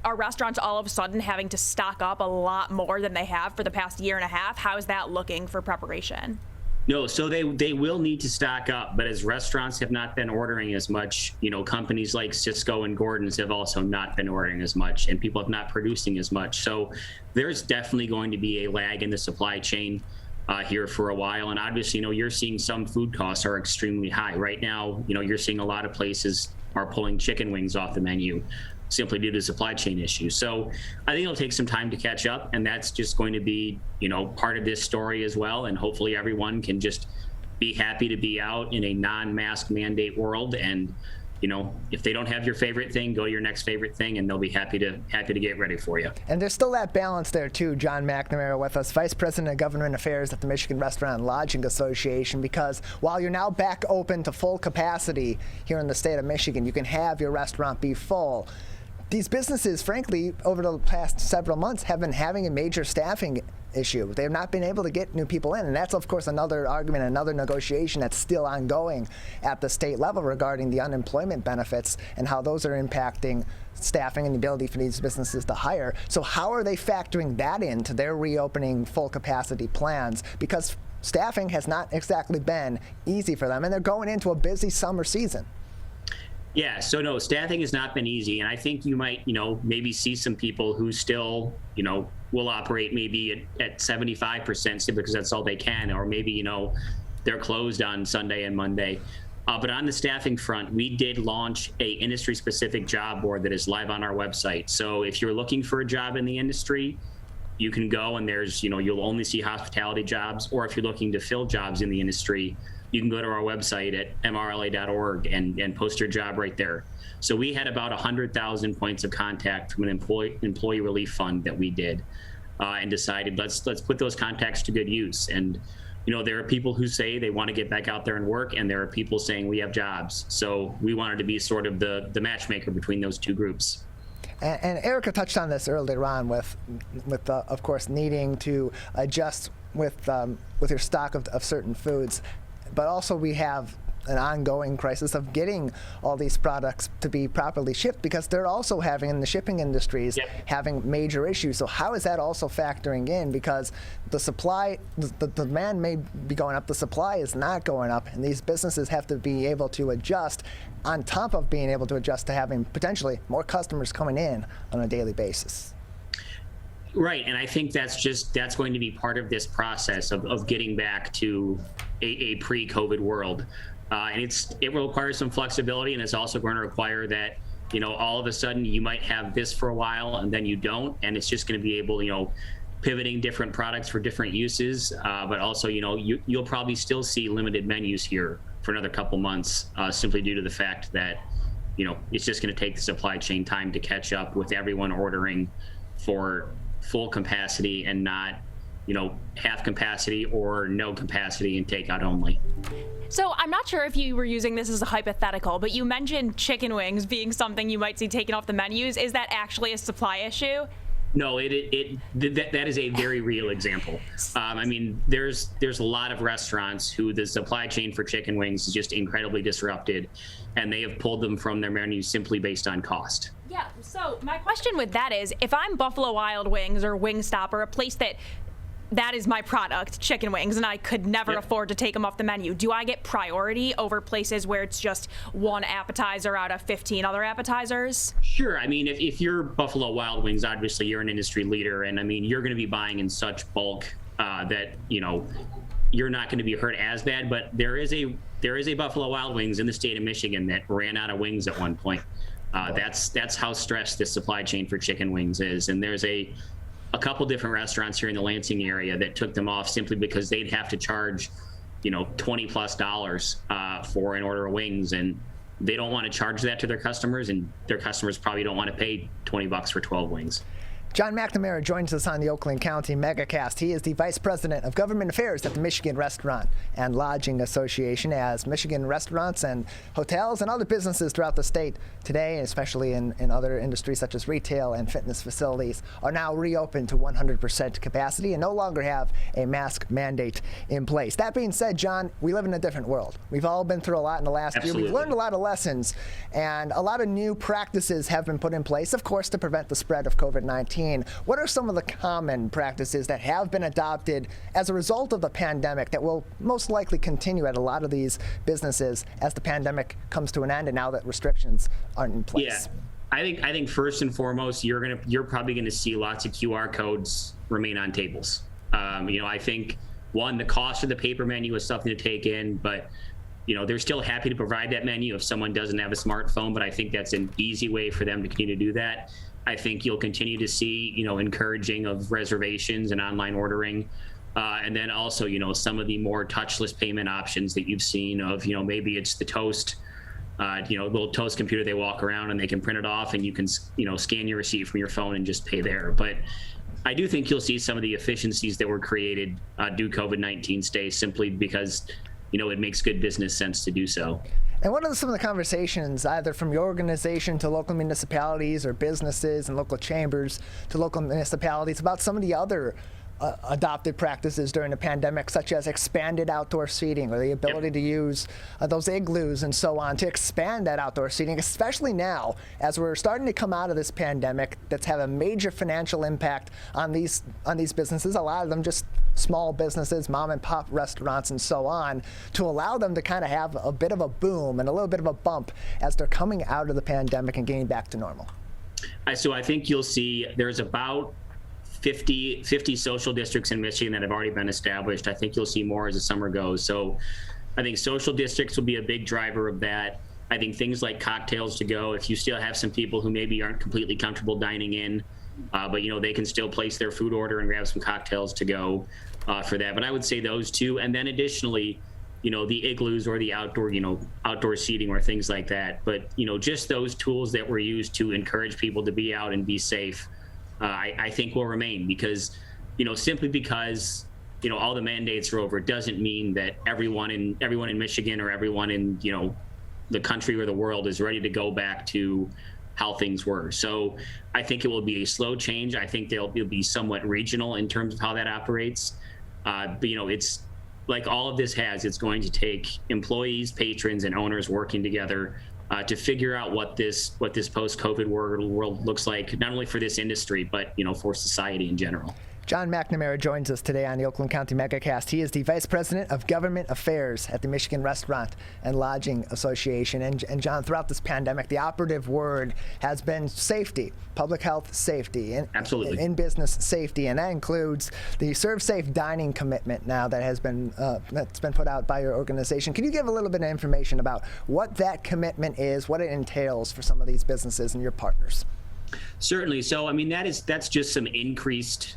are restaurants all of a sudden having to stock up a lot more than they have for the past year and a half? How is that looking for preparation? No, so they will need to stock up, but as restaurants have not been ordering as much, companies like Cisco and Gordon's have also not been ordering as much, and people have not producing as much. So there's definitely going to be a lag in the supply chain. here for a while. And obviously, you're seeing some food costs are extremely high. Right now, you're seeing a lot of places are pulling chicken wings off the menu simply due to supply chain issues. So I think it'll take some time to catch up, and that's just going to be, part of this story as well. And hopefully everyone can just be happy to be out in a non-mask mandate world. And, if they don't have your favorite thing, go to your next favorite thing, and they'll be happy to get ready for you. And there's still that balance there too. John McNamara with us, Vice President of Government Affairs at the Michigan Restaurant and Lodging Association, because while you're now back open to full capacity here in the state of Michigan, you can have your restaurant be full. These businesses, frankly, over the past several months have been having a major staffing issue. They have not been able to get new people in, and that's of course another argument, another negotiation that's still ongoing at the state level regarding the unemployment benefits and how those are impacting staffing and the ability for these businesses to hire. So how are they factoring that into their reopening full capacity plans? Because staffing has not exactly been easy for them, and they're going into a busy summer season. Yeah, so no, staffing has not been easy. And I think you might, maybe see some people who still, will operate maybe at 75% simply because that's all they can. Or maybe, they're closed on Sunday and Monday. But on the staffing front, we did launch a industry-specific job board that is live on our website. So if you're looking for a job in the industry, you can go and there's, you'll only see hospitality jobs. Or if you're looking to fill jobs in the industry, you can go to our website at mrla.org and post your job right there. So we had about 100,000 points of contact from an employee relief fund that we did, and decided let's put those contacts to good use. And there are people who say they want to get back out there and work, and there are people saying we have jobs. So we wanted to be sort of the matchmaker between those two groups. And Erica touched on this earlier on with of course needing to adjust with your stock of certain foods. But also we have an ongoing crisis of getting all these products to be properly shipped, because they're also having, in the shipping industries, having major issues. So how is that also factoring in? Because the supply, the demand may be going up, the supply is not going up, and these businesses have to be able to adjust on top of being able to adjust to having potentially more customers coming in on a daily basis. Right, and I think that's going to be part of this process of getting back to a pre-COVID world, and it will require some flexibility, and it's also going to require that all of a sudden you might have this for a while and then you don't, and it's just going to be able pivoting different products for different uses, but also you'll probably still see limited menus here for another couple months, simply due to the fact that it's just going to take the supply chain time to catch up with everyone ordering for full capacity and not half capacity or no capacity and takeout only. So I'm not sure if you were using this as a hypothetical, but you mentioned chicken wings being something you might see taken off the menus. Is that actually a supply issue? No, that is a very real example. I mean, there's a lot of restaurants who the supply chain for chicken wings is just incredibly disrupted, and they have pulled them from their menus simply based on cost. Yeah, so my question with that is, if I'm Buffalo Wild Wings or Wingstop or a place that is my product, chicken wings, and I could never afford to take them off the menu, do I get priority over places where it's just one appetizer out of 15 other appetizers? Sure. I mean, if you're Buffalo Wild Wings, obviously you're an industry leader, and I mean, you're going to be buying in such bulk that you're not going to be hurt as bad. But there is a Buffalo Wild Wings in the state of Michigan that ran out of wings at one point. That's how stressed this supply chain for chicken wings is, and there's a couple different restaurants here in the Lansing area that took them off simply because they'd have to charge, $20+ for an order of wings, and they don't want to charge that to their customers, and their customers probably don't want to pay $20 for 12 wings. John McNamara joins us on the Oakland County Megacast. He is the Vice President of Government Affairs at the Michigan Restaurant and Lodging Association, as Michigan restaurants and hotels and other businesses throughout the state today, especially in other industries such as retail and fitness facilities, are now reopened to 100% capacity and no longer have a mask mandate in place. That being said, John, we live in a different world. We've all been through a lot in the last year. We've learned a lot of lessons, and a lot of new practices have been put in place, of course, to prevent the spread of COVID-19. What are some of the common practices that have been adopted as a result of the pandemic that will most likely continue at a lot of these businesses as the pandemic comes to an end and now that restrictions aren't in place? Yeah, I think first and foremost, you're probably going to see lots of QR codes remain on tables. I think one, the cost of the paper menu is something to take in, but they're still happy to provide that menu if someone doesn't have a smartphone, but I think that's an easy way for them to continue to do that. I think you'll continue to see, encouraging of reservations and online ordering. And then also, some of the more touchless payment options that you've seen of, maybe it's the Toast, little Toast computer they walk around and they can print it off and you can, scan your receipt from your phone and just pay there. But I do think you'll see some of the efficiencies that were created due COVID-19 stay simply because, it makes good business sense to do so. And what are some of the conversations, either from your organization to local municipalities or businesses and local chambers to local municipalities, about some of the other adopted practices during the pandemic, such as expanded outdoor seating or the ability to use those igloos and so on to expand that outdoor seating, especially now as we're starting to come out of this pandemic that's had a major financial impact on these businesses, a lot of them just small businesses, mom and pop restaurants and so on, to allow them to kind of have a bit of a boom and a little bit of a bump as they're coming out of the pandemic and getting back to normal. So I think you'll see there's about 50 social districts in Michigan that have already been established. I think you'll see more as the summer goes. So I think social districts will be a big driver of that. I think things like cocktails to go, if you still have some people who maybe aren't completely comfortable dining in, but they can still place their food order and grab some cocktails to go for that. But I would say those two. And then additionally, the igloos or the outdoor seating or things like that. But, just those tools that were used to encourage people to be out and be safe, I think will remain because, simply because, all the mandates are over, doesn't mean that everyone in Michigan or everyone in, the country or the world is ready to go back to how things were. So I think it will be a slow change. I think it'll be somewhat regional in terms of how that operates. But, it's like all of this it's going to take employees, patrons, and owners working together to figure out what this post-COVID world looks like, not only for this industry, but for society in general. John McNamara joins us today on the Oakland County Megacast. He is the Vice President of Government Affairs at the Michigan Restaurant and Lodging Association. And John, throughout this pandemic, the operative word has been safety, public health safety, and absolutely in business safety, and that includes the Serve Safe Dining commitment now that has been that's been put out by your organization. Can you give a little bit of information about what that commitment is, what it entails for some of these businesses and your partners? Certainly. So, that's just some increased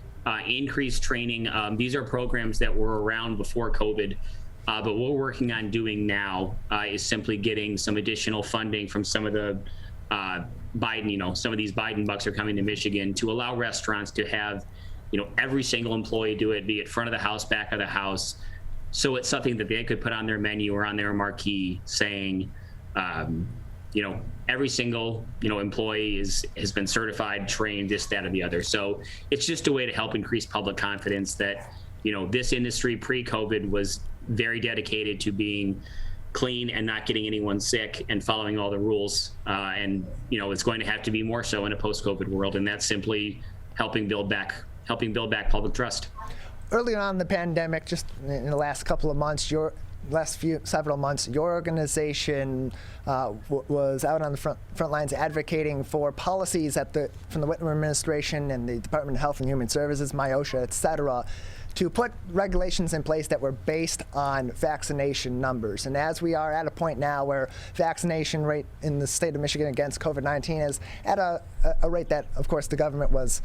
training. These are programs that were around before COVID, but what we're working on doing now is simply getting some additional funding from some of the Biden, some of these Biden bucks are coming to Michigan to allow restaurants to have, every single employee do it, be it front of the house, back of the house. So it's something that they could put on their menu or on their marquee saying, every single, employee has been certified, trained, this, that, or the other. So it's just a way to help increase public confidence that, this industry pre-COVID was very dedicated to being clean and not getting anyone sick and following all the rules. And, it's going to have to be more so in a post-COVID world. And that's simply helping build back public trust. Earlier on in the pandemic, just in the last couple of months, several months, your organization was out on the front lines advocating for policies from the Whitmer administration and the Department of Health and Human Services, MIOSHA, et cetera, to put regulations in place that were based on vaccination numbers. And as we are at a point now where vaccination rate in the state of Michigan against COVID-19 is at a rate that, of course, the government was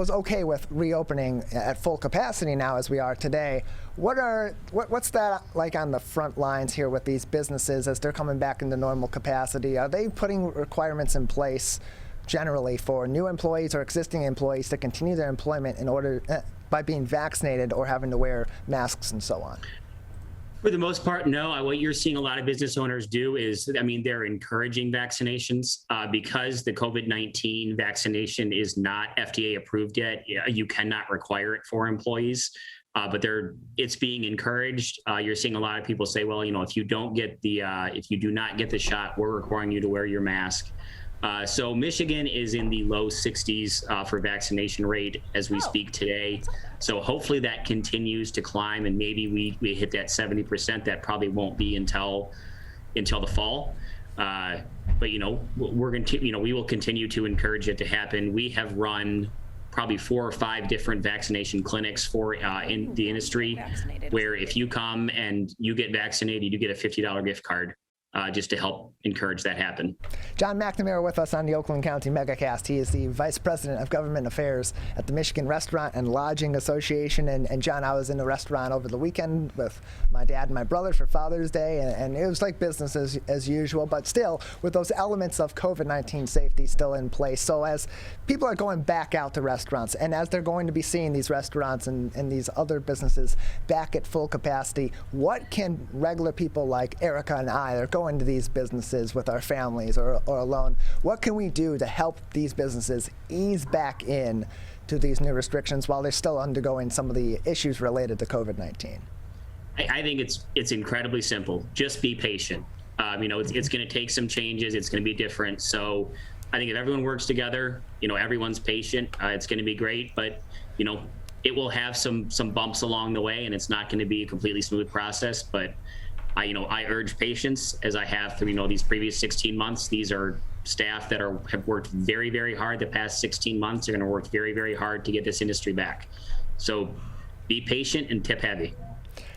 okay with reopening at full capacity now as we are today. What's that like on the front lines here with these businesses as they're coming back into normal capacity? Are they putting requirements in place generally for new employees or existing employees to continue their employment in order by being vaccinated or having to wear masks and so on? For the most part, no. What you're seeing a lot of business owners do is, they're encouraging vaccinations because the COVID-19 vaccination is not FDA approved yet. You cannot require it for employees, but it's being encouraged. You're seeing a lot of people say, well, if you do not get the shot, we're requiring you to wear your mask. So Michigan is in the low 60s for vaccination rate as we speak today. So hopefully that continues to climb and maybe we hit that 70%. That probably won't be until the fall. But we will continue to encourage it to happen. We have run probably 4 or 5 different vaccination clinics for in the industry, where if you come and you get vaccinated, you get a $50 gift card. Just to help encourage that happen. John McNamara with us on the Oakland County Megacast. He is the Vice President of Government Affairs at the Michigan Restaurant and Lodging Association. And John, I was in the restaurant over the weekend with my dad and my brother for Father's Day, and it was like business as usual, but still with those elements of COVID-19 safety still in place. So as people are going back out to restaurants, and as they're going to be seeing these restaurants and these other businesses back at full capacity, what can regular people like Erica and I are going to these businesses with our families or alone, what can we do to help these businesses ease back in to these new restrictions while they're still undergoing some of the issues related to COVID-19? I think it's incredibly simple. Just be patient. It's going to take some changes. It's going to be different. So I think if everyone works together, everyone's patient, it's going to be great. But, it will have some bumps along the way, and it's not going to be a completely smooth process. But I urge patience, as I have through, these previous 16 months. These are staff that have worked very, very hard the past 16 months. They're going to work very, very hard to get this industry back. So be patient and tip heavy.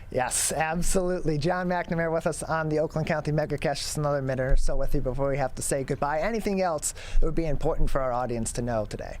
Yes, absolutely. John McNamara with us on the Oakland County Megacast. Just another minute or so with you before we have to say goodbye. Anything else that would be important for our audience to know today?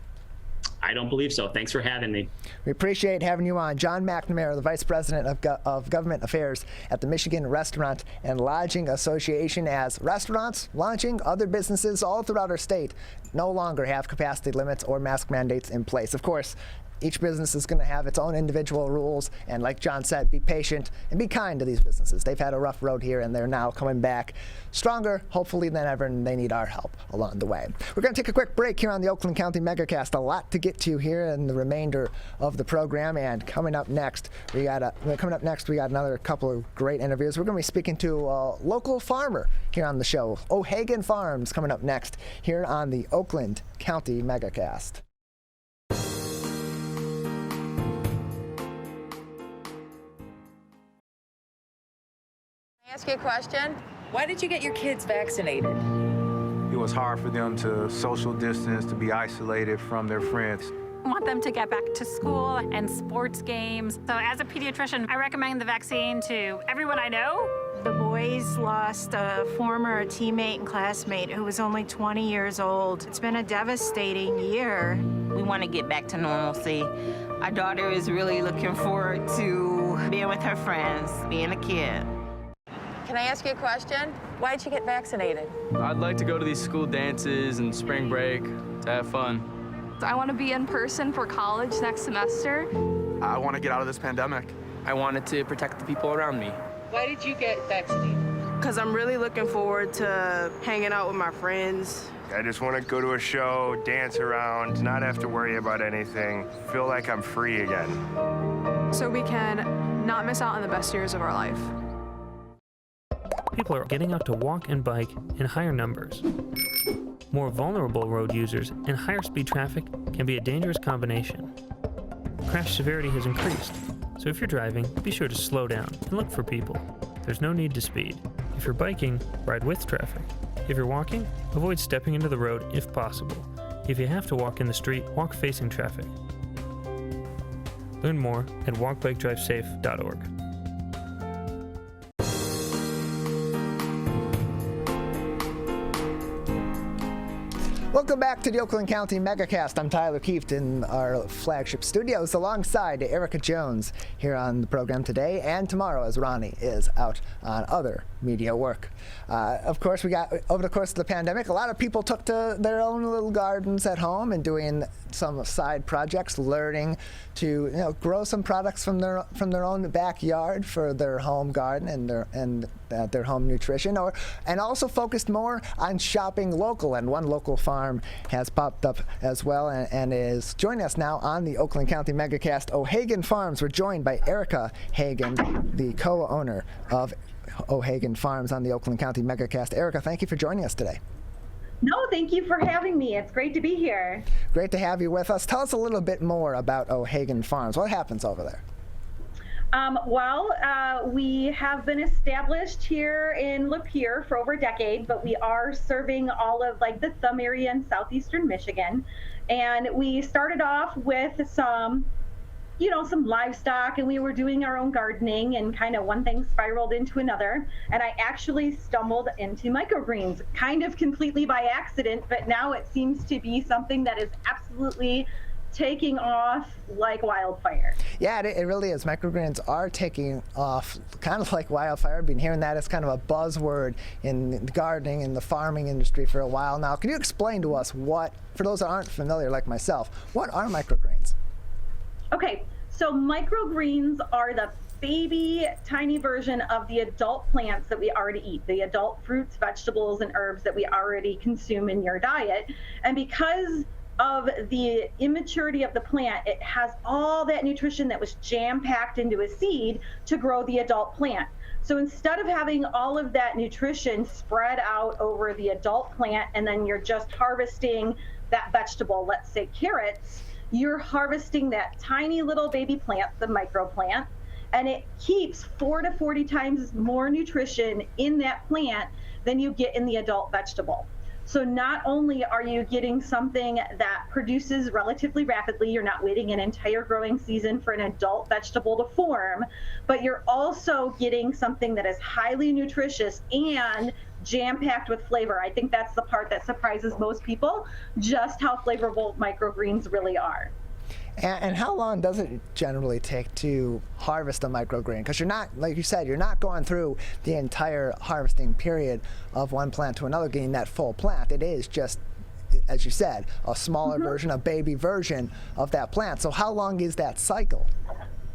I don't believe so. Thanks for having me. We appreciate having you on. John McNamara, the Vice President of Government Affairs at the Michigan Restaurant and Lodging Association, as restaurants, lodging, other businesses all throughout our state no longer have capacity limits or mask mandates in place. Of course, each business is going to have its own individual rules, and like John said, be patient and be kind to these businesses. They've had a rough road here, and they're now coming back stronger, hopefully, than ever, and they need our help along the way. We're going to take a quick break here on the Oakland County Megacast. A lot to get to here in the remainder of the program, and coming up next, we got another couple of great interviews. We're going to be speaking to a local farmer here on the show, O'Hagan Farms, coming up next here on the Oakland County Megacast. Ask you a question? Why did you get your kids vaccinated? It was hard for them to social distance, to be isolated from their friends. I want them to get back to school and sports games. So as a pediatrician, I recommend the vaccine to everyone I know. The boys lost a former teammate and classmate who was only 20 years old. It's been a devastating year. We want to get back to normalcy. Our daughter is really looking forward to being with her friends, being a kid. Can I ask you a question? Why did you get vaccinated? I'd like to go to these school dances and spring break to have fun. I want to be in person for college next semester. I want to get out of this pandemic. I wanted to protect the people around me. Why did you get vaccinated? Because I'm really looking forward to hanging out with my friends. I just want to go to a show, dance around, not have to worry about anything, feel like I'm free again. So we can not miss out on the best years of our life. People are getting out to walk and bike in higher numbers. More vulnerable road users and higher speed traffic can be a dangerous combination. Crash severity has increased, so if you're driving, be sure to slow down and look for people. There's no need to speed. If you're biking, ride with traffic. If you're walking, avoid stepping into the road if possible. If you have to walk in the street, walk facing traffic. Learn more at walkbikedrivesafe.org. Welcome back to the Oakland County Megacast. I'm Tyler Kieft in our flagship studios alongside Erica Jones here on the program today and tomorrow as Ronnie is out on other media work. Of course, we got over the course of the pandemic, a lot of people took to their own little gardens at home and doing some side projects, learning to grow some products from their own backyard for their home garden and their home nutrition, and also focused more on shopping local. And one local farm has popped up as well and is joining us now on the Oakland County Megacast. O'Hagan Farms. We're joined by Erica Hagan, the co-owner of O'Hagan Farms on the Oakland County Megacast. Erica, thank you for joining us today. No, thank you for having me. It's great to be here. Great to have you with us. Tell us a little bit more about O'Hagan Farms. What happens over there? We have been established here in Lapeer for over a decade, but we are serving all of like the Thumb area in southeastern Michigan. And we started off with some livestock, and we were doing our own gardening, and kind of one thing spiraled into another. And I actually stumbled into microgreens kind of completely by accident, but now it seems to be something that is absolutely taking off like wildfire. Yeah, it really is. Microgreens are taking off kind of like wildfire. I've been hearing that as kind of a buzzword in the gardening and the farming industry for a while now. Can you explain to us what, for those that aren't familiar like myself, what are microgreens? Okay, so microgreens are the baby tiny version of the adult plants that we already eat, the adult fruits, vegetables, and herbs that we already consume in your diet. And because of the immaturity of the plant, it has all that nutrition that was jam-packed into a seed to grow the adult plant. So instead of having all of that nutrition spread out over the adult plant, and then you're just harvesting that vegetable, let's say carrots, you're harvesting that tiny little baby plant, the microplant, and it keeps 4 to 40 times more nutrition in that plant than you get in the adult vegetable. So not only are you getting something that produces relatively rapidly, you're not waiting an entire growing season for an adult vegetable to form, but you're also getting something that is highly nutritious and jam-packed with flavor. I think that's the part that surprises most people, just how flavorful microgreens really are. And how long does it generally take to harvest a microgreen? Because you're not, like you said, you're not going through the entire harvesting period of one plant to another, getting that full plant. It is just, as you said, a smaller version, a baby version of that plant. So how long is that cycle?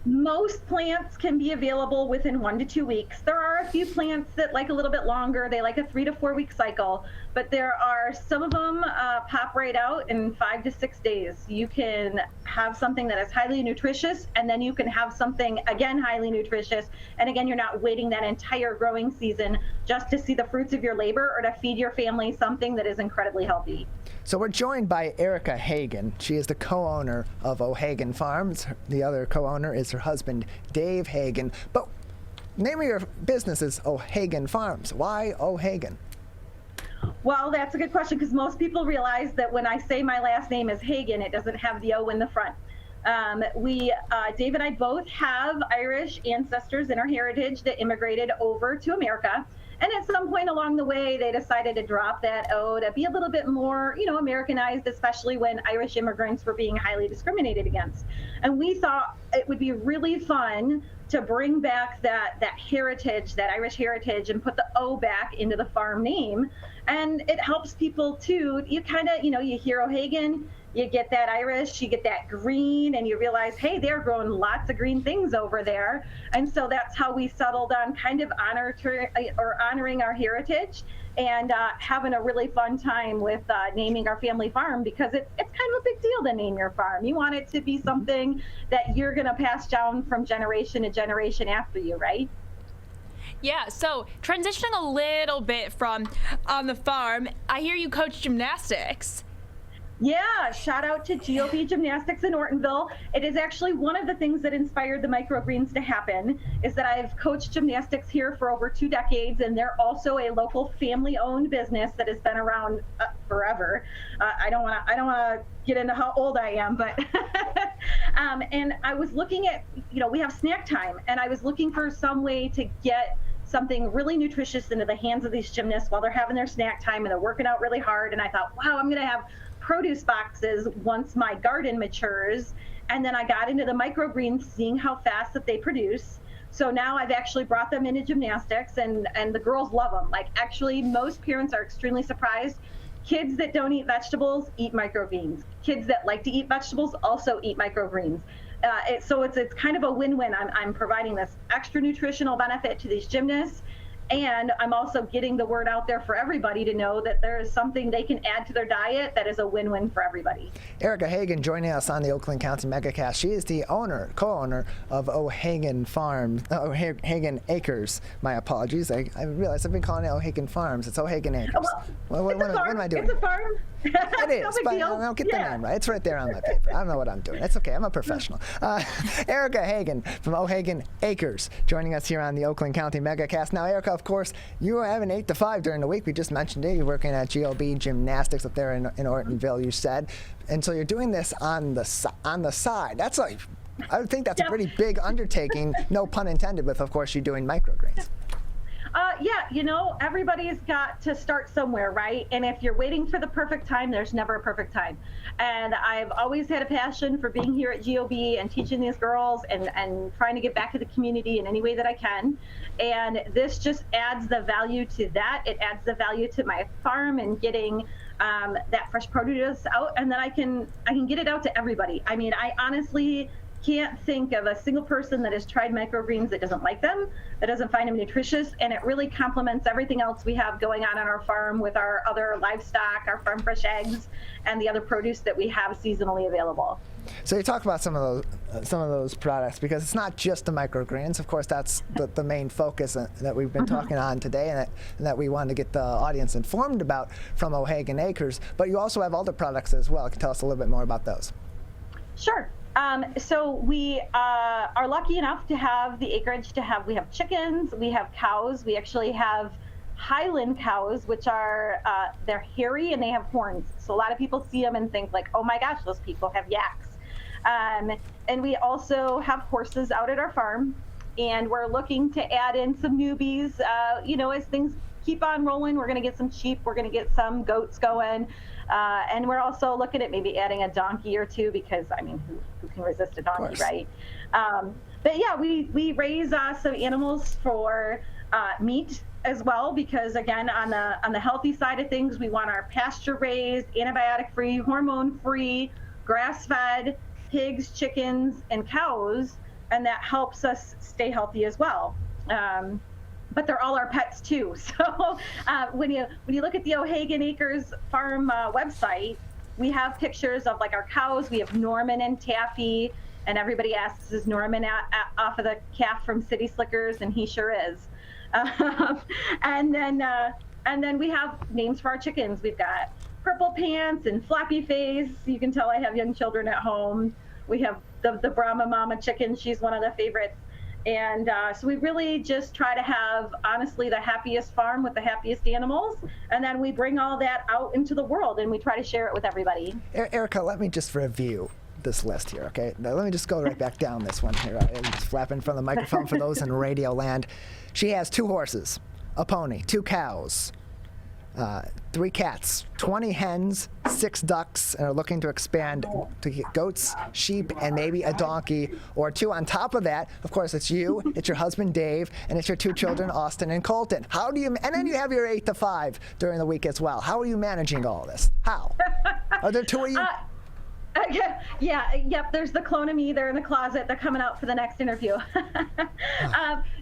Most plants can be available within 1 to 2 weeks. There are a few plants that like a little bit longer. They like a 3 to 4 week cycle, but there are some of them pop right out in 5 to 6 days. You can have something that is highly nutritious, and then you can have something, again, highly nutritious. And again, you're not waiting that entire growing season just to see the fruits of your labor or to feed your family something that is incredibly healthy. So we're joined by Erica Hagen. She is the co-owner of O'Hagan Farms. The other co-owner is her husband, Dave Hagen. But the name of your business is O'Hagan Farms. Why O'Hagan? Well, that's a good question, because most people realize that when I say my last name is Hagen, it doesn't have the O in the front. Dave and I both have Irish ancestors in our heritage that immigrated over to America. And at some point along the way, they decided to drop that O to be a little bit more, Americanized, especially when Irish immigrants were being highly discriminated against. And we thought it would be really fun to bring back that heritage, that Irish heritage, and put the O back into the farm name. And it helps people too. You kind of, you hear O'Hagan, you get that Irish, you get that green, and you realize, hey, they're growing lots of green things over there. And so that's how we settled on kind of honoring our heritage and having a really fun time with naming our family farm, because it's kind of a big deal to name your farm. You want it to be something that you're going to pass down from generation to generation after you, right? Yeah, so transitioning a little bit from on the farm, I hear you coach gymnastics. Yeah, shout out to GOP Gymnastics in Ortonville. It is actually one of the things that inspired the microgreens to happen, is that I've coached gymnastics here for over 2 decades, and they're also a local family-owned business that has been around forever. I don't want to get into how old I am, but and I was looking at, we have snack time, and I was looking for some way to get something really nutritious into the hands of these gymnasts while they're having their snack time and they're working out really hard. And I thought, wow, I'm going to have produce boxes once my garden matures. And then I got into the microgreens, seeing how fast that they produce. So now I've actually brought them into gymnastics, and the girls love them. Like, actually, most parents are extremely surprised. Kids that don't eat vegetables eat microgreens. Kids that like to eat vegetables also eat microgreens. So it's kind of a win-win. I'm providing this extra nutritional benefit to these gymnasts, and I'm also getting the word out there for everybody to know that there is something they can add to their diet that is a win-win for everybody. Erica Hagen joining us on the Oakland County Megacast. She is the co-owner of O'Hagan Farms, O'Hagan Acres. My apologies. I realize I've been calling it O'Hagan Farms. It's O'Hagan Acres. Well, what am I doing? It's a farm. It is, but I don't get the name right. It's right there on my paper. I don't know what I'm doing. It's okay. I'm a professional. Erica Hagan from O'Hagan Acres joining us here on the Oakland County Megacast. Now, Erica, of course, you have an 8 to 5 during the week. We just mentioned it. You're working at GOB Gymnastics up there in Ortonville, you said. And so you're doing this on the side. That's like, I would think that's a pretty big undertaking, no pun intended, with, of course, you doing microgreens. Yeah, everybody's got to start somewhere, right? And if you're waiting for the perfect time, there's never a perfect time. And I've always had a passion for being here at GOB and teaching these girls and trying to get back to the community in any way that I can. And this just adds the value to that. It adds the value to my farm and getting that fresh produce out, and then I can get it out to everybody. I mean, I honestly can't think of a single person that has tried microgreens that doesn't like them, that doesn't find them nutritious, and it really complements everything else we have going on our farm with our other livestock, our farm fresh eggs, and the other produce that we have seasonally available. So you talk about some of those products, because it's not just the microgreens. Of course, that's the main focus that we've been talking on today, and that we want to get the audience informed about from O'Hagan Acres. But you also have other products as well. Can you tell us a little bit more about those? Sure. So we are lucky enough to have the acreage we have chickens, we have cows, we actually have Highland cows, which are, they're hairy and they have horns. So a lot of people see them and think like, oh my gosh, those people have yaks. And we also have horses out at our farm, and we're looking to add in some newbies, as things keep on rolling. We're going to get some sheep, we're going to get some goats going. And we're also looking at maybe adding a donkey or two, because I mean, who can resist a donkey, right? But yeah, we raise some animals for meat as well, because again, on the healthy side of things, we want our pasture raised, antibiotic free, hormone free, grass fed pigs, chickens, and cows, and that helps us stay healthy as well. But they're all our pets too. So when you look at the O'Hagan Acres farm website, we have pictures of like our cows. We have Norman and Taffy, and everybody asks, is Norman off of the calf from City Slickers? And he sure is. And then we have names for our chickens. We've got Purple Pants and Floppy Face. You can tell I have young children at home. We have the Brahma Mama chicken. She's one of the favorites. And so we really just try to have, honestly, the happiest farm with the happiest animals. And then we bring all that out into the world and we try to share it with everybody. Erica, let me just review this list here, okay? Now let me just go right back down this one here. I'm just flapping from the microphone for those in radio land. She has 2 horses, a pony, 2 cows, 3 cats, 20 hens, 6 ducks, and are looking to expand to get goats, sheep, and maybe a donkey or 2. On top of that, of course, it's you, it's your husband Dave, and it's your 2 children, Austin and Colton. How do you? And then you have your 8 to 5 during the week as well. How are you managing all this? How? Are there 2 of you? Yep. There's the clone of me. They're in the closet. They're coming out for the next interview.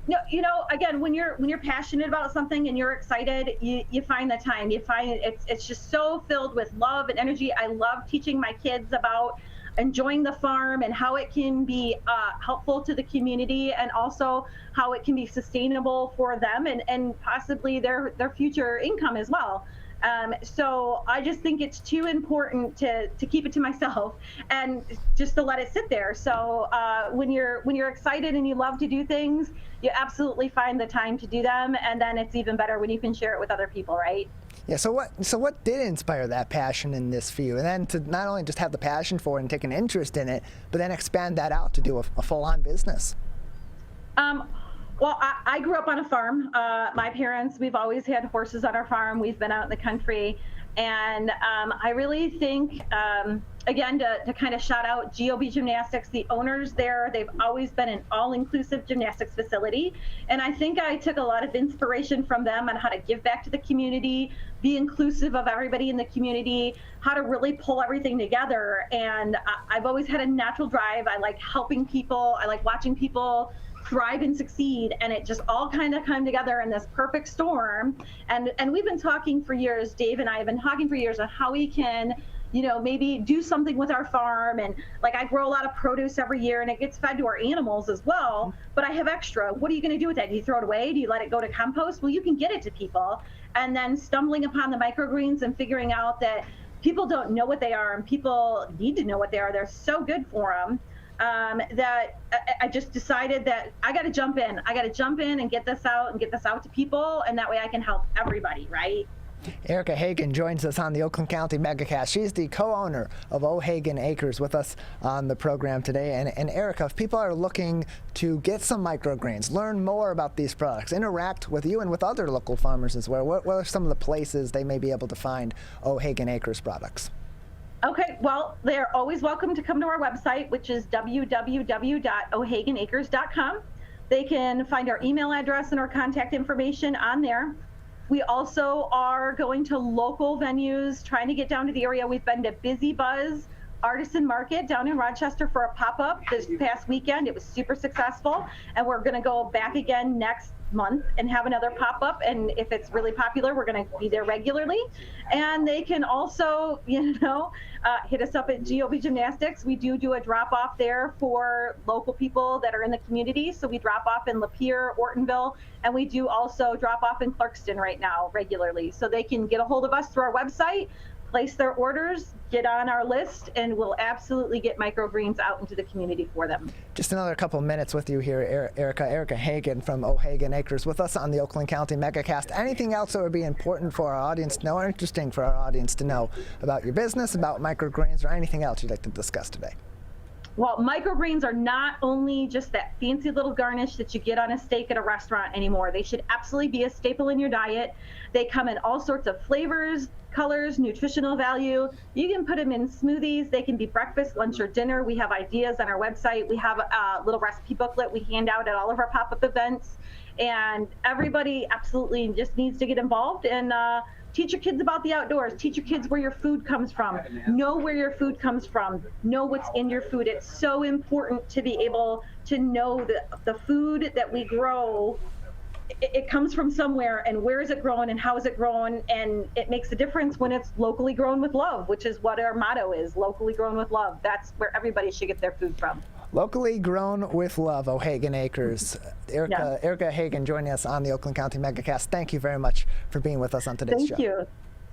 No, again, when you're passionate about something and you're excited, you find the time. You find it's just so filled with love and energy. I love teaching my kids about enjoying the farm and how it can be helpful to the community, and also how it can be sustainable for them and possibly their future income as well. So I just think it's too important to keep it to myself and just to let it sit there. So when you're excited and you love to do things, you absolutely find the time to do them, and then it's even better when you can share it with other people, right? Yeah. So what did inspire that passion in this for you, and then to not only just have the passion for it and take an interest in it, but then expand that out to do a full-on business? Well, I grew up on a farm. My parents, we've always had horses on our farm. We've been out in the country. And I really think, again, to kind of shout out GOB Gymnastics, the owners there, they've always been an all-inclusive gymnastics facility. And I think I took a lot of inspiration from them on how to give back to the community, be inclusive of everybody in the community, how to really pull everything together. And I've always had a natural drive. I like helping people. I like watching people thrive and succeed, and it just all kind of come together in this perfect storm. And we've been talking for years, Dave and I have been talking for years on how we can, maybe do something with our farm. And like, I grow a lot of produce every year and it gets fed to our animals as well, but I have extra. What are you going to do with that? Do you throw it away? Do you let it go to compost? Well, you can get it to people. And then stumbling upon the microgreens and figuring out that people don't know what they are, and people need to know what they are. They're so good for them that I just decided that I got to jump in. I got to jump in and get this out to people, and that way I can help everybody, right? Erica Hagen joins us on the Oakland County Megacast. She's the co-owner of O'Hagan Acres with us on the program today. And Erica, if people are looking to get some microgreens, learn more about these products, interact with you and with other local farmers as well, what are some of the places they may be able to find O'Hagan Acres products? Okay, well, they're always welcome to come to our website, which is www.ohaganacres.com. They can find our email address and our contact information on there. We also are going to local venues, trying to get down to the area. We've been to Busy Buzz Artisan Market down in Rochester for a pop-up this past weekend. It was super successful, and we're going to go back again next month and have another pop-up, and if it's really popular, we're going to be there regularly. And they can also, hit us up at GOV Gymnastics. We do a drop-off there for local people that are in the community. So we drop off in Lapeer, Ortonville, and we do also drop off in Clarkston right now regularly. So they can get a hold of us through our website, place their orders, get on our list, and we'll absolutely get microgreens out into the community for them. Just another couple minutes with you here, Erica. Erica Hagen from O'Hagan Acres with us on the Oakland County Megacast. Anything else that would be important for our audience to know, or interesting for our audience to know about your business, about microgreens, or anything else you'd like to discuss today? Well, microgreens are not only just that fancy little garnish that you get on a steak at a restaurant anymore. They should absolutely be a staple in your diet. They come in all sorts of flavors, colors, nutritional value. You can put them in smoothies. They can be breakfast, lunch, or dinner. We have ideas on our website. We have a little recipe booklet we hand out at all of our pop-up events. And everybody absolutely just needs to get involved and teach your kids about the outdoors. Teach your kids where your food comes from. Know where your food comes from. Know what's in your food. It's so important to be able to know that the food that we grow, it comes from somewhere, and where is it grown and how is it grown, and it makes a difference when it's locally grown with love, which is what our motto is, locally grown with love. That's where everybody should get their food from. Locally grown with love, O'Hagan Acres. Erica Hagen joining us on the Oakland County Megacast. Thank you very much for being with us on today's show. Thank you.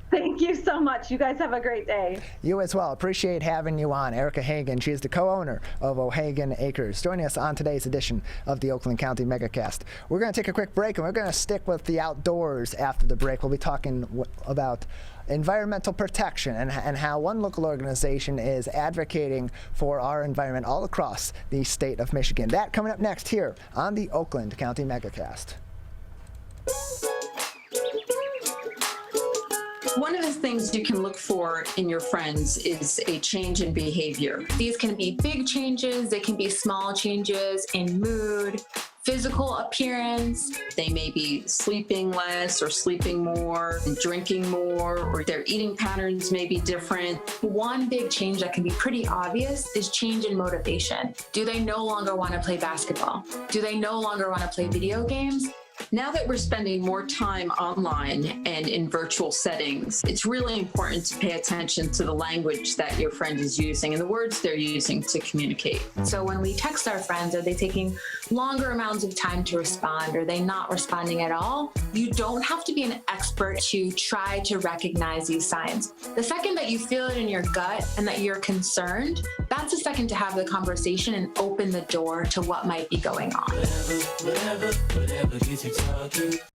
Thank you so much. You guys have a great day. You as well. Appreciate having you on. Erica Hagen, she is the co-owner of O'Hagan Acres, joining us on today's edition of the Oakland County Megacast. We're going to take a quick break, and we're going to stick with the outdoors after the break. We'll be talking about environmental protection and how one local organization is advocating for our environment all across the state of Michigan. That coming up next here on the Oakland County Megacast. One of the things you can look for in your friends is a change in behavior. These can be big changes, they can be small changes in mood, physical appearance. They may be sleeping less or sleeping more, drinking more, or their eating patterns may be different. One big change that can be pretty obvious is change in motivation. Do they no longer want to play basketball? Do they no longer want to play video games? Now that we're spending more time online and in virtual settings, it's really important to pay attention to the language that your friend is using and the words they're using to communicate. So when we text our friends, are they taking longer amounts of time to respond? Are they not responding at all? You don't have to be an expert to try to recognize these signs. The second that you feel it in your gut and that you're concerned, that's the second to have the conversation and open the door to what might be going on. Whatever gets you talking.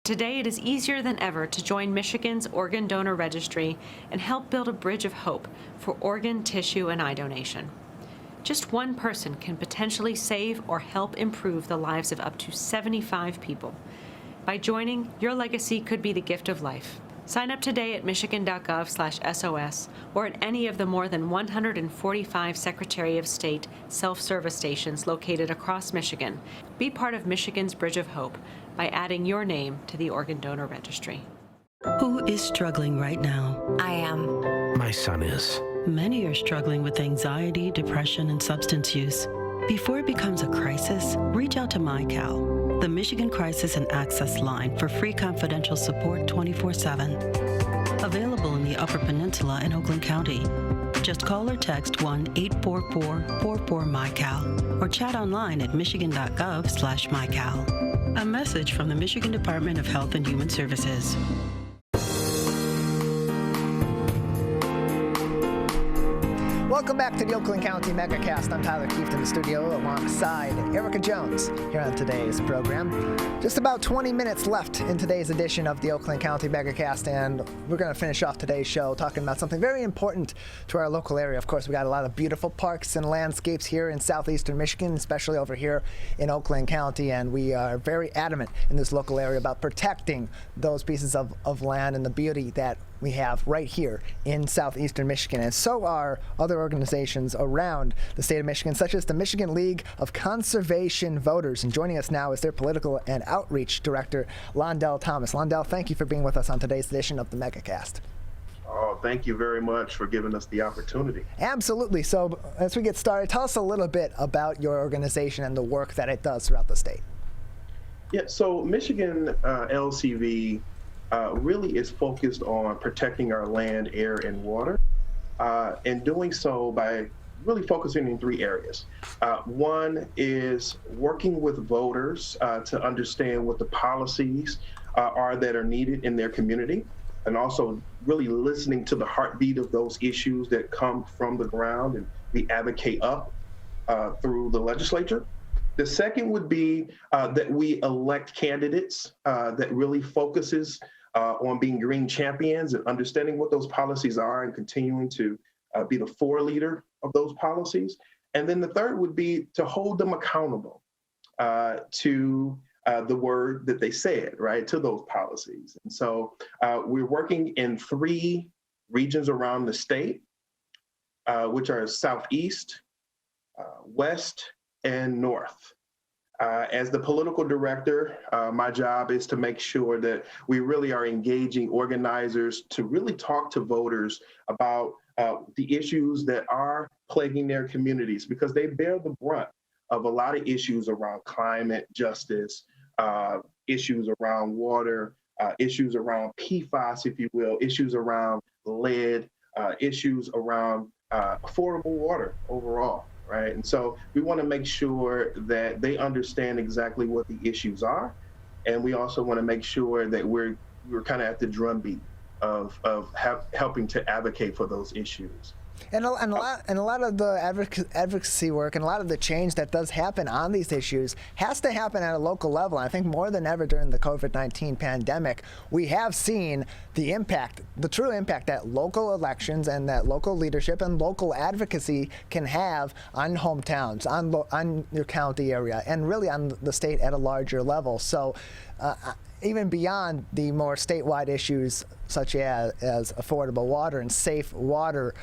Today, it is easier than ever to join Michigan's Organ Donor Registry and help build a bridge of hope for organ, tissue, and eye donation. Just one person can potentially save or help improve the lives of up to 75 people. By joining, your legacy could be the gift of life. Sign up today at michigan.gov/SOS or at any of the more than 145 Secretary of State self-service stations located across Michigan. Be part of Michigan's Bridge of Hope by adding your name to the Organ Donor Registry. Who is struggling right now? I am. My son is. Many are struggling with anxiety, depression, and substance use. Before it becomes a crisis, reach out to MyCal, the Michigan Crisis and Access Line for free confidential support 24/7. Available in the Upper Peninsula and Oakland County. Just call or text 1-844-44-MyCal or chat online at michigan.gov/MyCal. A message from the Michigan Department of Health and Human Services. Welcome back to the Oakland County Megacast. I'm Tyler Kieft in the studio alongside Erica Jones here on today's program. Just about 20 minutes left in today's edition of the Oakland County Megacast, and we're going to finish off today's show talking about something very important to our local area. Of course, we got a lot of beautiful parks and landscapes here in southeastern Michigan, especially over here in Oakland County, and we are very adamant in this local area about protecting those pieces of land and the beauty that we have right here in southeastern Michigan, and so are other organizations around the state of Michigan, such as the Michigan League of Conservation Voters. And joining us now is their political and outreach director, Londell Thomas. Londell, thank you for being with us on today's edition of the Megacast. Oh, thank you very much for giving us the opportunity. Absolutely. So as we get started, tell us a little bit about your organization and the work that it does throughout the state. Yeah, so Michigan LCV really is focused on protecting our land, air, and water, and doing so by really focusing in three areas. One is working with voters to understand what the policies are that are needed in their community, and also really listening to the heartbeat of those issues that come from the ground and we advocate up through the legislature. The second would be that we elect candidates that really focuses on being green champions and understanding what those policies are and continuing to be the foreleader of those policies. And then the third would be to hold them accountable to the word that they said, right, to those policies. And so we're working in three regions around the state, which are Southeast, West, and North. As the political director, my job is to make sure that we really are engaging organizers to really talk to voters about the issues that are plaguing their communities, because they bear the brunt of a lot of issues around climate justice, issues around water, issues around PFAS, if you will, issues around lead, issues around affordable water overall. Right. And so we want to make sure that they understand exactly what the issues are. And we also want to make sure that we're kind of at the drumbeat of helping to advocate for those issues. And a lot of the advocacy work and a lot of the change that does happen on these issues has to happen at a local level. I think more than ever during the COVID-19 pandemic, we have seen the impact, the true impact that local elections and that local leadership and local advocacy can have on hometowns, on your county area, and really on the state at a larger level. So even beyond the more statewide issues such as affordable water and safe water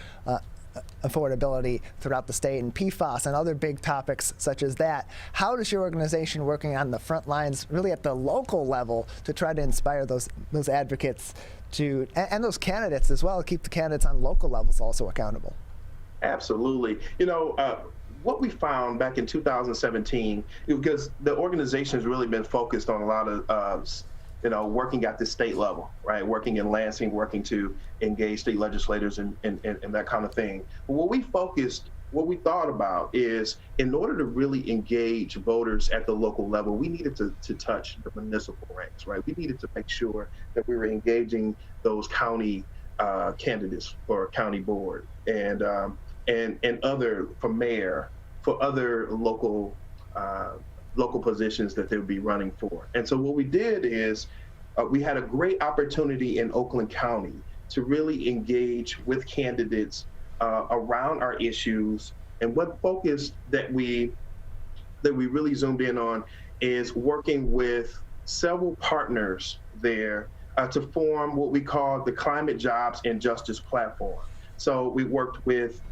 affordability throughout the state, and PFAS and other big topics such as that, how does your organization working on the front lines really at the local level to try to inspire those advocates to, and those candidates as well, keep the candidates on local levels also accountable? Absolutely. You know, what we found back in 2017, because the organization has really been focused on a lot of, working at the state level, right? Working in Lansing, working to engage state legislators and that kind of thing. But what we thought about is, in order to really engage voters at the local level, we needed to touch the municipal ranks, right? We needed to make sure that we were engaging those county candidates for county board and other, for mayor, for other local positions that they would be running for. And so what we did is we had a great opportunity in Oakland County to really engage with candidates around our issues. And what focus that we really zoomed in on is working with several partners there to form what we call the Climate Jobs and Justice Platform. So we worked with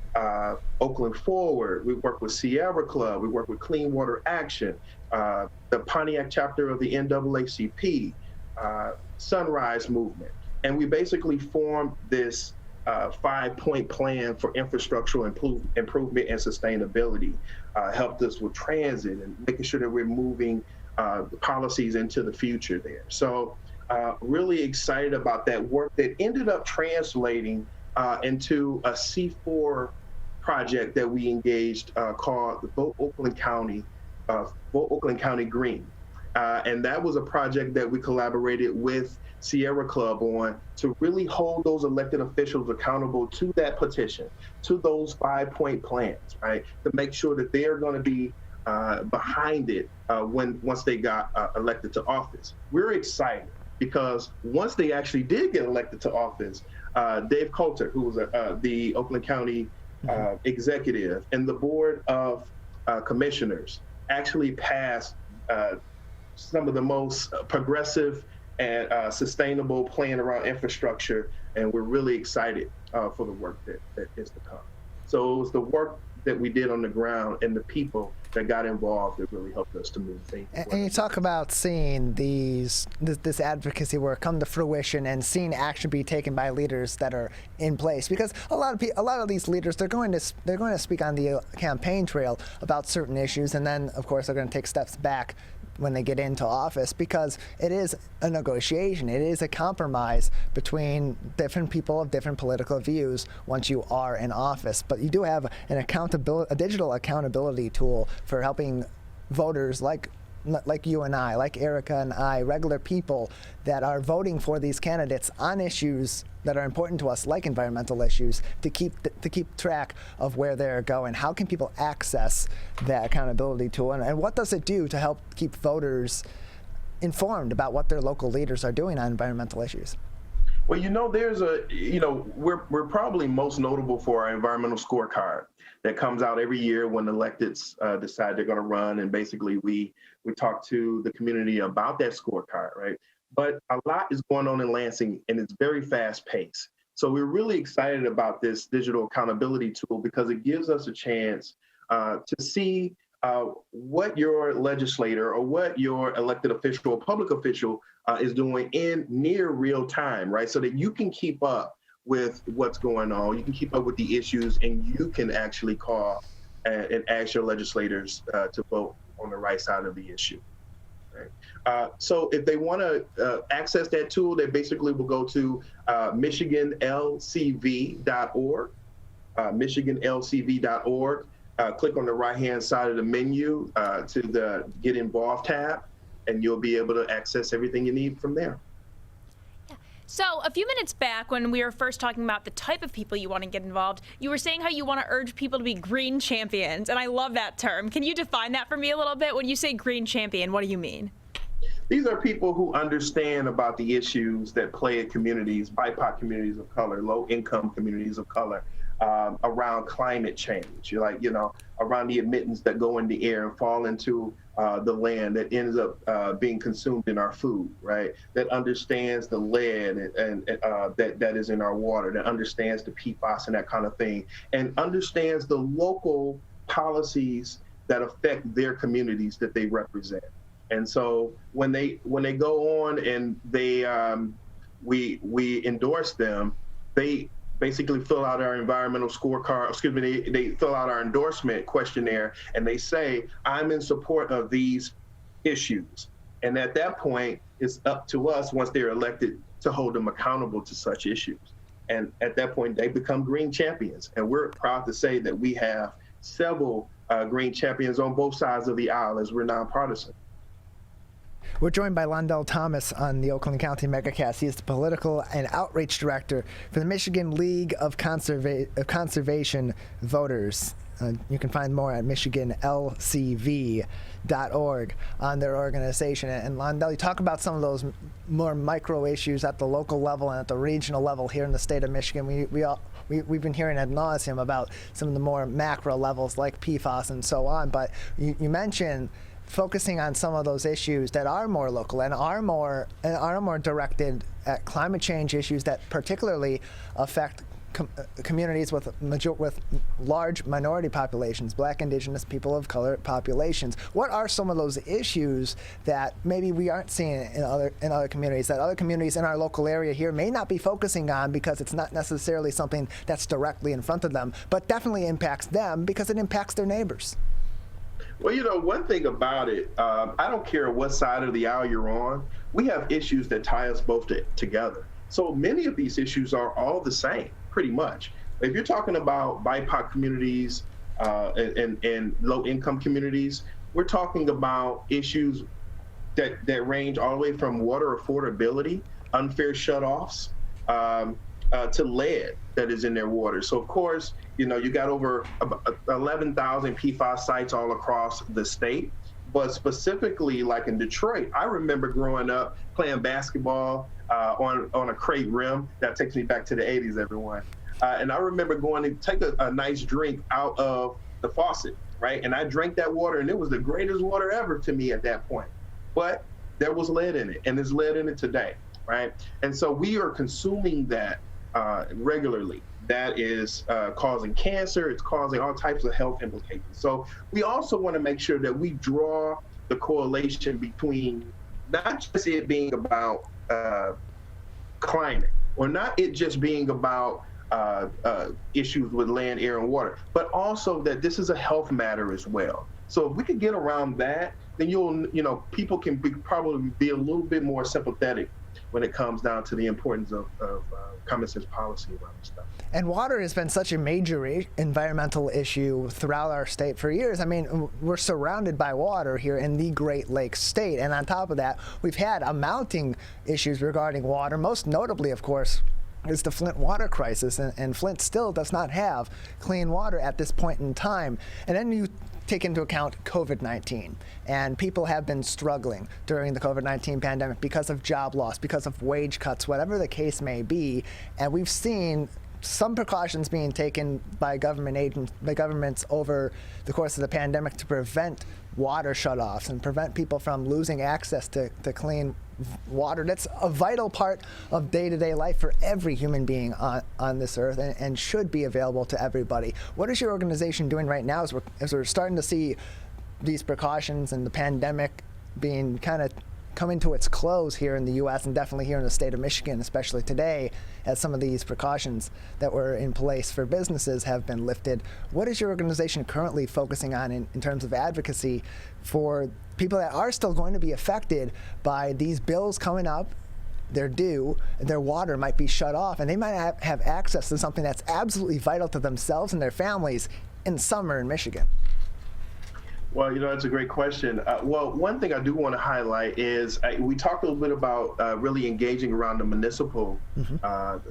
Oakland Forward, we worked with Sierra Club, we worked with Clean Water Action, the Pontiac chapter of the NAACP, Sunrise Movement. And we basically formed this 5-point plan for infrastructural improvement and sustainability, helped us with transit and making sure that we're moving the policies into the future there. So really excited about that work that ended up translating into a C4 project that we engaged called the Vote Oakland County Green. And that was a project that we collaborated with Sierra Club on to really hold those elected officials accountable to that petition, to those 5-point plans, right? To make sure that they are going to be behind it once they got elected to office. We're excited because once they actually did get elected to office, Dave Coulter, who was the Oakland County executive, and the Board of Commissioners actually passed some of the most progressive and sustainable plan around infrastructure, and we're really excited for the work that is to come. So it was the work that we did on the ground and the people that got involved that really helped us to move things. And you talk about seeing this advocacy work come to fruition and seeing action be taken by leaders that are in place, because a lot of these leaders, they're going to speak on the campaign trail about certain issues, and then of course they're going to take steps back when they get into office, because it is a negotiation. It is a compromise between different people of different political views once you are in office. But you do have a digital accountability tool for helping voters like you and I, like Erica and I, regular people that are voting for these candidates on issues that are important to us, like environmental issues, to keep track of where they're going. How can people access that accountability tool, and what does it do to help keep voters informed about what their local leaders are doing on environmental issues? Well, we're probably most notable for our environmental scorecard that comes out every year when electeds decide they're going to run, and basically we talk to the community about that scorecard, right? But a lot is going on in Lansing, and it's very fast paced. So we're really excited about this digital accountability tool because it gives us a chance to see what your legislator or what your elected official or public official is doing in near real time, right? So that you can keep up with what's going on, you can keep up with the issues, and you can actually call and ask your legislators to vote on the right side of the issue. Right? So if they want to access that tool, they basically will go to MichiganLCV.org, MichiganLCV.org, click on the right-hand side of the menu to the Get Involved tab, and you'll be able to access everything you need from there. So a few minutes back, when we were first talking about the type of people you want to get involved, you were saying how you want to urge people to be green champions, and I love that term. Can you define that for me a little bit? When you say green champion, what do you mean? These are people who understand about the issues that plague communities, BIPOC communities of color, low-income communities of color, around climate change, around the emittents that go in the air and fall into the land that ends up being consumed in our food, right? That understands the lead and that is in our water, that understands the PFAS and that kind of thing, and understands the local policies that affect their communities that they represent. And so when they go on and we endorse them, they basically fill out our environmental scorecard, they fill out our endorsement questionnaire, and they say, I'm in support of these issues. And at that point, it's up to us, once they're elected, to hold them accountable to such issues. And at that point, they become green champions. And we're proud to say that we have several green champions on both sides of the aisle, as we're nonpartisan. We're joined by Londell Thomas on the Oakland County Megacast. He is the Political and Outreach Director for the Michigan League of Conservation Voters. You can find more at MichiganLCV.org on their organization. And Londell, you talk about some of those more micro issues at the local level and at the regional level here in the state of Michigan. We've been hearing ad nauseum about some of the more macro levels like PFAS and so on. But you mentioned focusing on some of those issues that are more local and are more directed at climate change issues that particularly affect communities with large minority populations, Black, Indigenous, people of color populations. What are some of those issues that maybe we aren't seeing in other communities, that other communities in our local area here may not be focusing on because it's not necessarily something that's directly in front of them, but definitely impacts them because it impacts their neighbors? Well, one thing about it, I don't care what side of the aisle you're on, we have issues that tie us both together. So many of these issues are all the same, pretty much. If you're talking about BIPOC communities and low-income communities, we're talking about issues that range all the way from water affordability, unfair shutoffs, to lead that is in their water. So of course, you got over 11,000 PFAS sites all across the state. But specifically, like in Detroit, I remember growing up playing basketball on a crate rim. That takes me back to the 80s, everyone. And I remember going to take a nice drink out of the faucet, right? And I drank that water, and it was the greatest water ever to me at that point. But there was lead in it, and there's lead in it today, right? And so we are consuming that regularly. That is causing cancer. It's causing all types of health implications. So we also want to make sure that we draw the correlation between not just it being about climate, or not it just being about issues with land, air, and water, but also that this is a health matter as well. So if we could get around that, then people can probably be a little bit more sympathetic when it comes down to the importance of common sense policy around this stuff. And water has been such a major environmental issue throughout our state for years. I mean, we're surrounded by water here in the Great Lakes state. And on top of that, we've had mounting issues regarding water. Most notably, of course, is the Flint water crisis. And Flint still does not have clean water at this point in time. And then you take into account COVID-19, and people have been struggling during the COVID-19 pandemic because of job loss, because of wage cuts, whatever the case may be. And we've seen some precautions being taken by governments over the course of the pandemic to prevent water shutoffs and prevent people from losing access to clean water. That's a vital part of day-to-day life for every human being on this earth, and should be available to everybody. What is your organization doing right now as we're starting to see these precautions and the pandemic being kind of coming to its close here in the U.S. and definitely here in the state of Michigan, especially today, as some of these precautions that were in place for businesses have been lifted? What is your organization currently focusing on in terms of advocacy for people that are still going to be affected by these bills coming up? They're due, their water might be shut off, and they might have access to something that's absolutely vital to themselves and their families in summer in Michigan. Well, that's a great question. Well, one thing I do want to highlight is we talked a little bit about really engaging around the municipal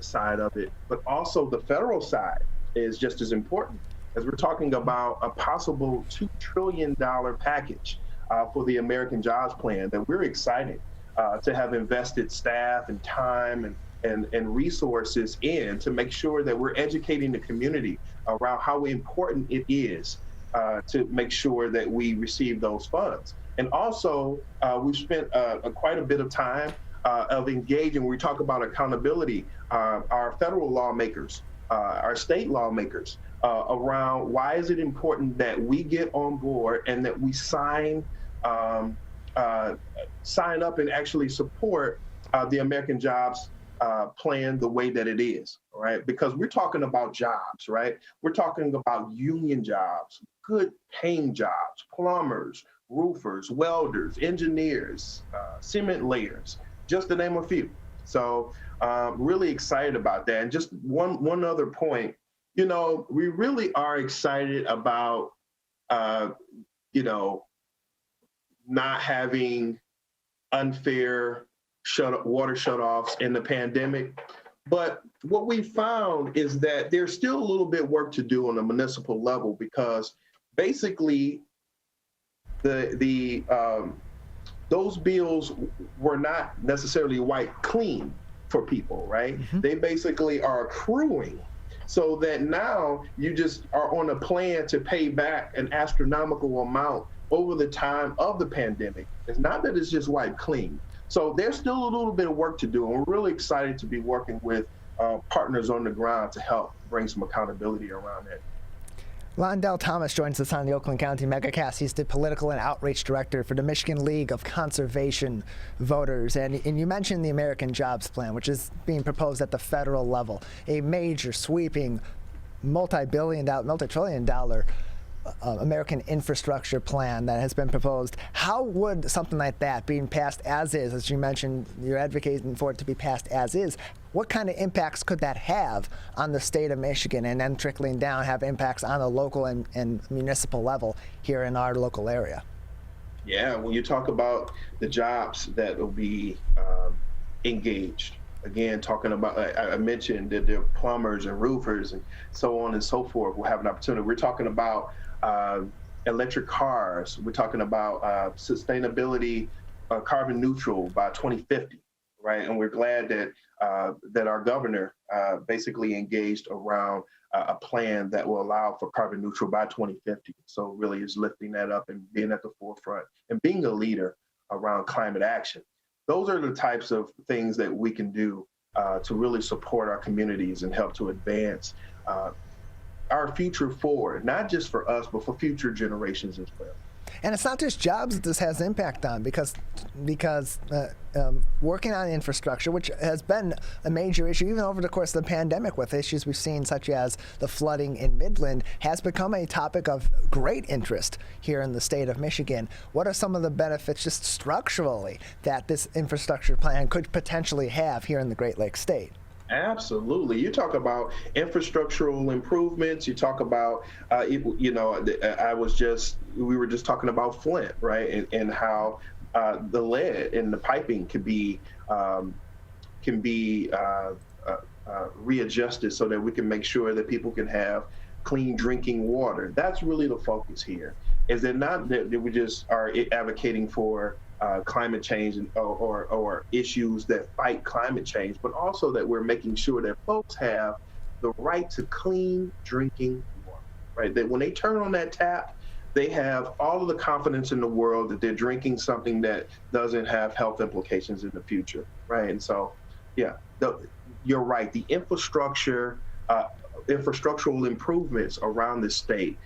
side of it, but also the federal side is just as important, as we're talking about a possible $2 trillion package for the American Jobs Plan that we're excited to have invested staff and time and resources in to make sure that we're educating the community around how important it is to make sure that we receive those funds. And also, we've spent quite a bit of time of engaging. When we talk about accountability, our federal lawmakers, our state lawmakers, around why is it important that we get on board and that we sign up and actually support the American Jobs Plan the way that it is, right? Because we're talking about jobs, right? We're talking about union jobs, good paying jobs, plumbers, roofers, welders, engineers, cement layers, just to name a few. So really excited about that. And just one other point, we really are excited about, not having unfair water shutoffs in the pandemic. But what we found is that there's still a little bit work to do on a municipal level, because basically those bills were not necessarily wiped clean for people, right? They basically are accruing, so that now you just are on a plan to pay back an astronomical amount over the time of the pandemic. It's not that it's just wiped clean. So there's still a little bit of work to do, and we're really excited to be working with partners on the ground to help bring some accountability around it. Londell Thomas joins us on the Oakland County Megacast. He's the Political and Outreach Director for the Michigan League of Conservation Voters. And you mentioned the American Jobs Plan, which is being proposed at the federal level, a major, sweeping, multi-trillion dollar American infrastructure plan that has been proposed. How would something like that being passed as is, as you mentioned, you're advocating for it to be passed as is, what kind of impacts could that have on the state of Michigan, and then trickling down have impacts on the local and municipal level here in our local area? Yeah, when you talk about the jobs that will be engaged, again, talking about, I mentioned that there are plumbers and roofers and so on and so forth will have an opportunity. We're talking about electric cars. We're talking about sustainability, carbon neutral by 2050, right? And we're glad that that our governor basically engaged around a plan that will allow for carbon neutral by 2050. So really is lifting that up and being at the forefront and being a leader around climate action. Those are the types of things that we can do to really support our communities and help to advance our future forward, not just for us, but for future generations as well. And it's not just jobs that this has impact on, because working on infrastructure, which has been a major issue even over the course of the pandemic with issues we've seen such as the flooding in Midland, has become a topic of great interest here in the state of Michigan. What are some of the benefits just structurally that this infrastructure plan could potentially have here in the Great Lakes state? Absolutely. You talk about infrastructural improvements. You talk about, we were just talking about Flint, right? And how the lead in the piping can be readjusted so that we can make sure that people can have clean drinking water. That's really the focus here. Is it not that we just are advocating for climate change or issues that fight climate change, but also that we're making sure that folks have the right to clean drinking water, right? That when they turn on that tap, they have all of the confidence in the world that they're drinking something that doesn't have health implications in the future, right? And so, yeah, you're right. The infrastructural improvements around the state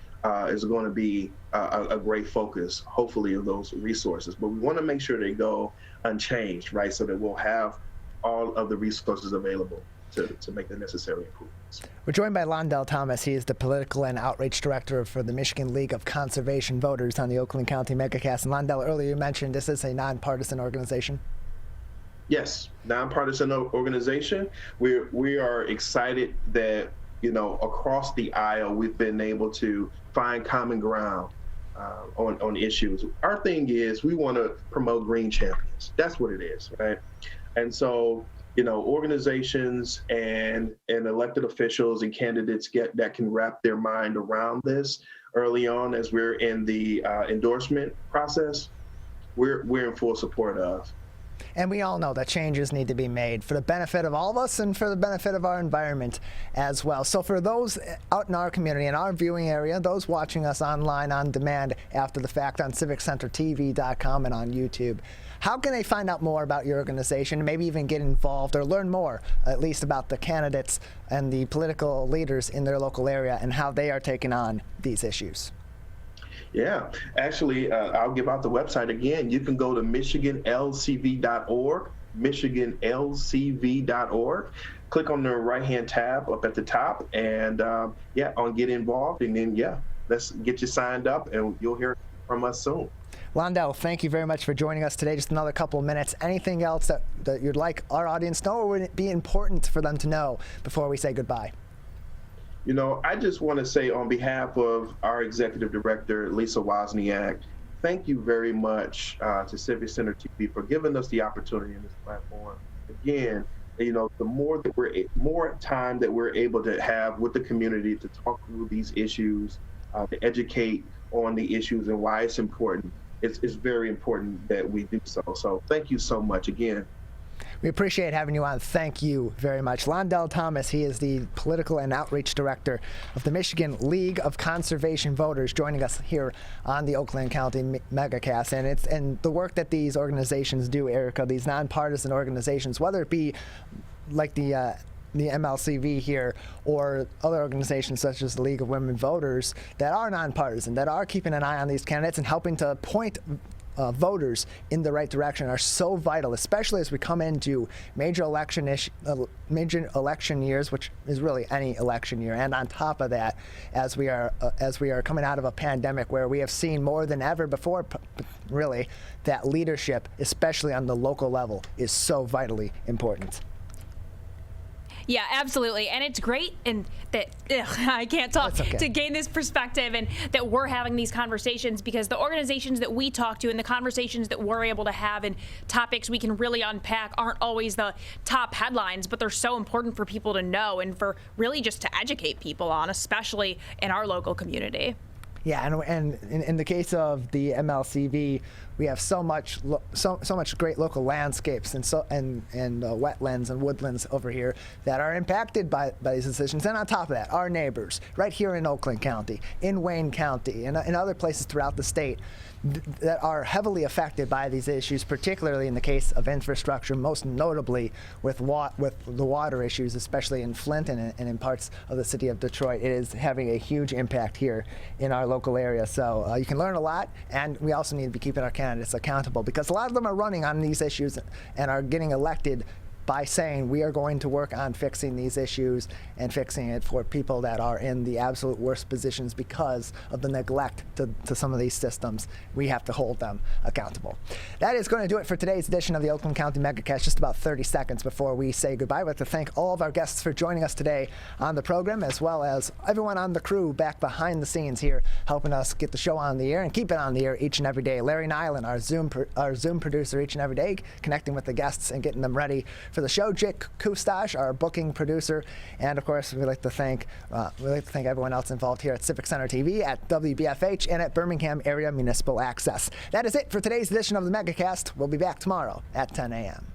is going to be a great focus, hopefully, of those resources. But we want to make sure they go unchanged, right? So that we'll have all of the resources available to make the necessary improvements. We're joined by Londell Thomas. He is the Political and Outreach Director for the Michigan League of Conservation Voters on the Oakland County Megacast. And Londell, earlier you mentioned this is a nonpartisan organization. Yes, nonpartisan organization. We are excited that, across the aisle, we've been able to find common ground on issues. Our thing is we want to promote green champions. That's what it is, right? And so, organizations and elected officials and candidates that can wrap their mind around this early on as we're in the endorsement process, we're in full support of. And we all know that changes need to be made for the benefit of all of us and for the benefit of our environment as well. So for those out in our community, in our viewing area, those watching us online on demand after the fact on civiccentertv.com and on YouTube, how can they find out more about your organization, maybe even get involved or learn more, at least about the candidates and the political leaders in their local area and how they are taking on these issues? Yeah, actually, I'll give out the website again. You can go to MichiganLCV.org, MichiganLCV.org. Click on the right-hand tab up at the top and, on Get Involved. And then, let's get you signed up and you'll hear from us soon. Londell, thank you very much for joining us today. Just another couple of minutes. Anything else that you'd like our audience to know or would it be important for them to know before we say goodbye? I just want to say on behalf of our executive director, Lisa Wozniak, thank you very much to Civic Center TV for giving us the opportunity in this platform. Again, the more time that we're able to have with the community to talk through these issues, to educate on the issues and why it's important, it's very important that we do so. So thank you so much again. We appreciate having you on. Thank you very much. Londell Thomas, he is the Political and Outreach Director of the Michigan League of Conservation Voters, joining us here on the Oakland County Megacast. And the work that these organizations do, Erica, these nonpartisan organizations, whether it be like the MLCV here or other organizations such as the League of Women Voters that are nonpartisan, that are keeping an eye on these candidates and helping to point voters in the right direction, are so vital, especially as we come into major election years, which is really any election year. And on top of that, as we are coming out of a pandemic where we have seen more than ever before, really, that leadership, especially on the local level, is so vitally important. Yeah, absolutely. And it's great and that I can't talk to gain this perspective and that we're having these conversations, because the organizations that we talk to and the conversations that we're able to have and topics we can really unpack aren't always the top headlines, but they're so important for people to know and for really just to educate people on, especially in our local community. Yeah, and in the case of the MLCV, we have so much great local landscapes and wetlands and woodlands over here that are impacted by these decisions. And on top of that, our neighbors right here in Oakland County, in Wayne County, and in other places throughout the state that are heavily affected by these issues, particularly in the case of infrastructure, most notably with the water issues, especially in Flint and in parts of the city of Detroit. It is having a huge impact here in our local area. So you can learn a lot, and we also need to be keeping our candidates accountable, because a lot of them are running on these issues and are getting elected by saying we are going to work on fixing these issues and fixing it for people that are in the absolute worst positions because of the neglect to some of these systems. We have to hold them accountable. That is going to do it for today's edition of the Oakland County Megacast. Just about 30 seconds before we say goodbye, I'd like to thank all of our guests for joining us today on the program, as well as everyone on the crew back behind the scenes here, helping us get the show on the air and keep it on the air each and every day. Larry Nyland, our Zoom producer each and every day, connecting with the guests and getting them ready for the show. Jake Kustash, our booking producer, and of course we'd like to thank everyone else involved here at Civic Center TV, at WBFH, and at Birmingham Area Municipal Access. That is it for today's edition of the Megacast. We'll be back tomorrow at 10 a.m.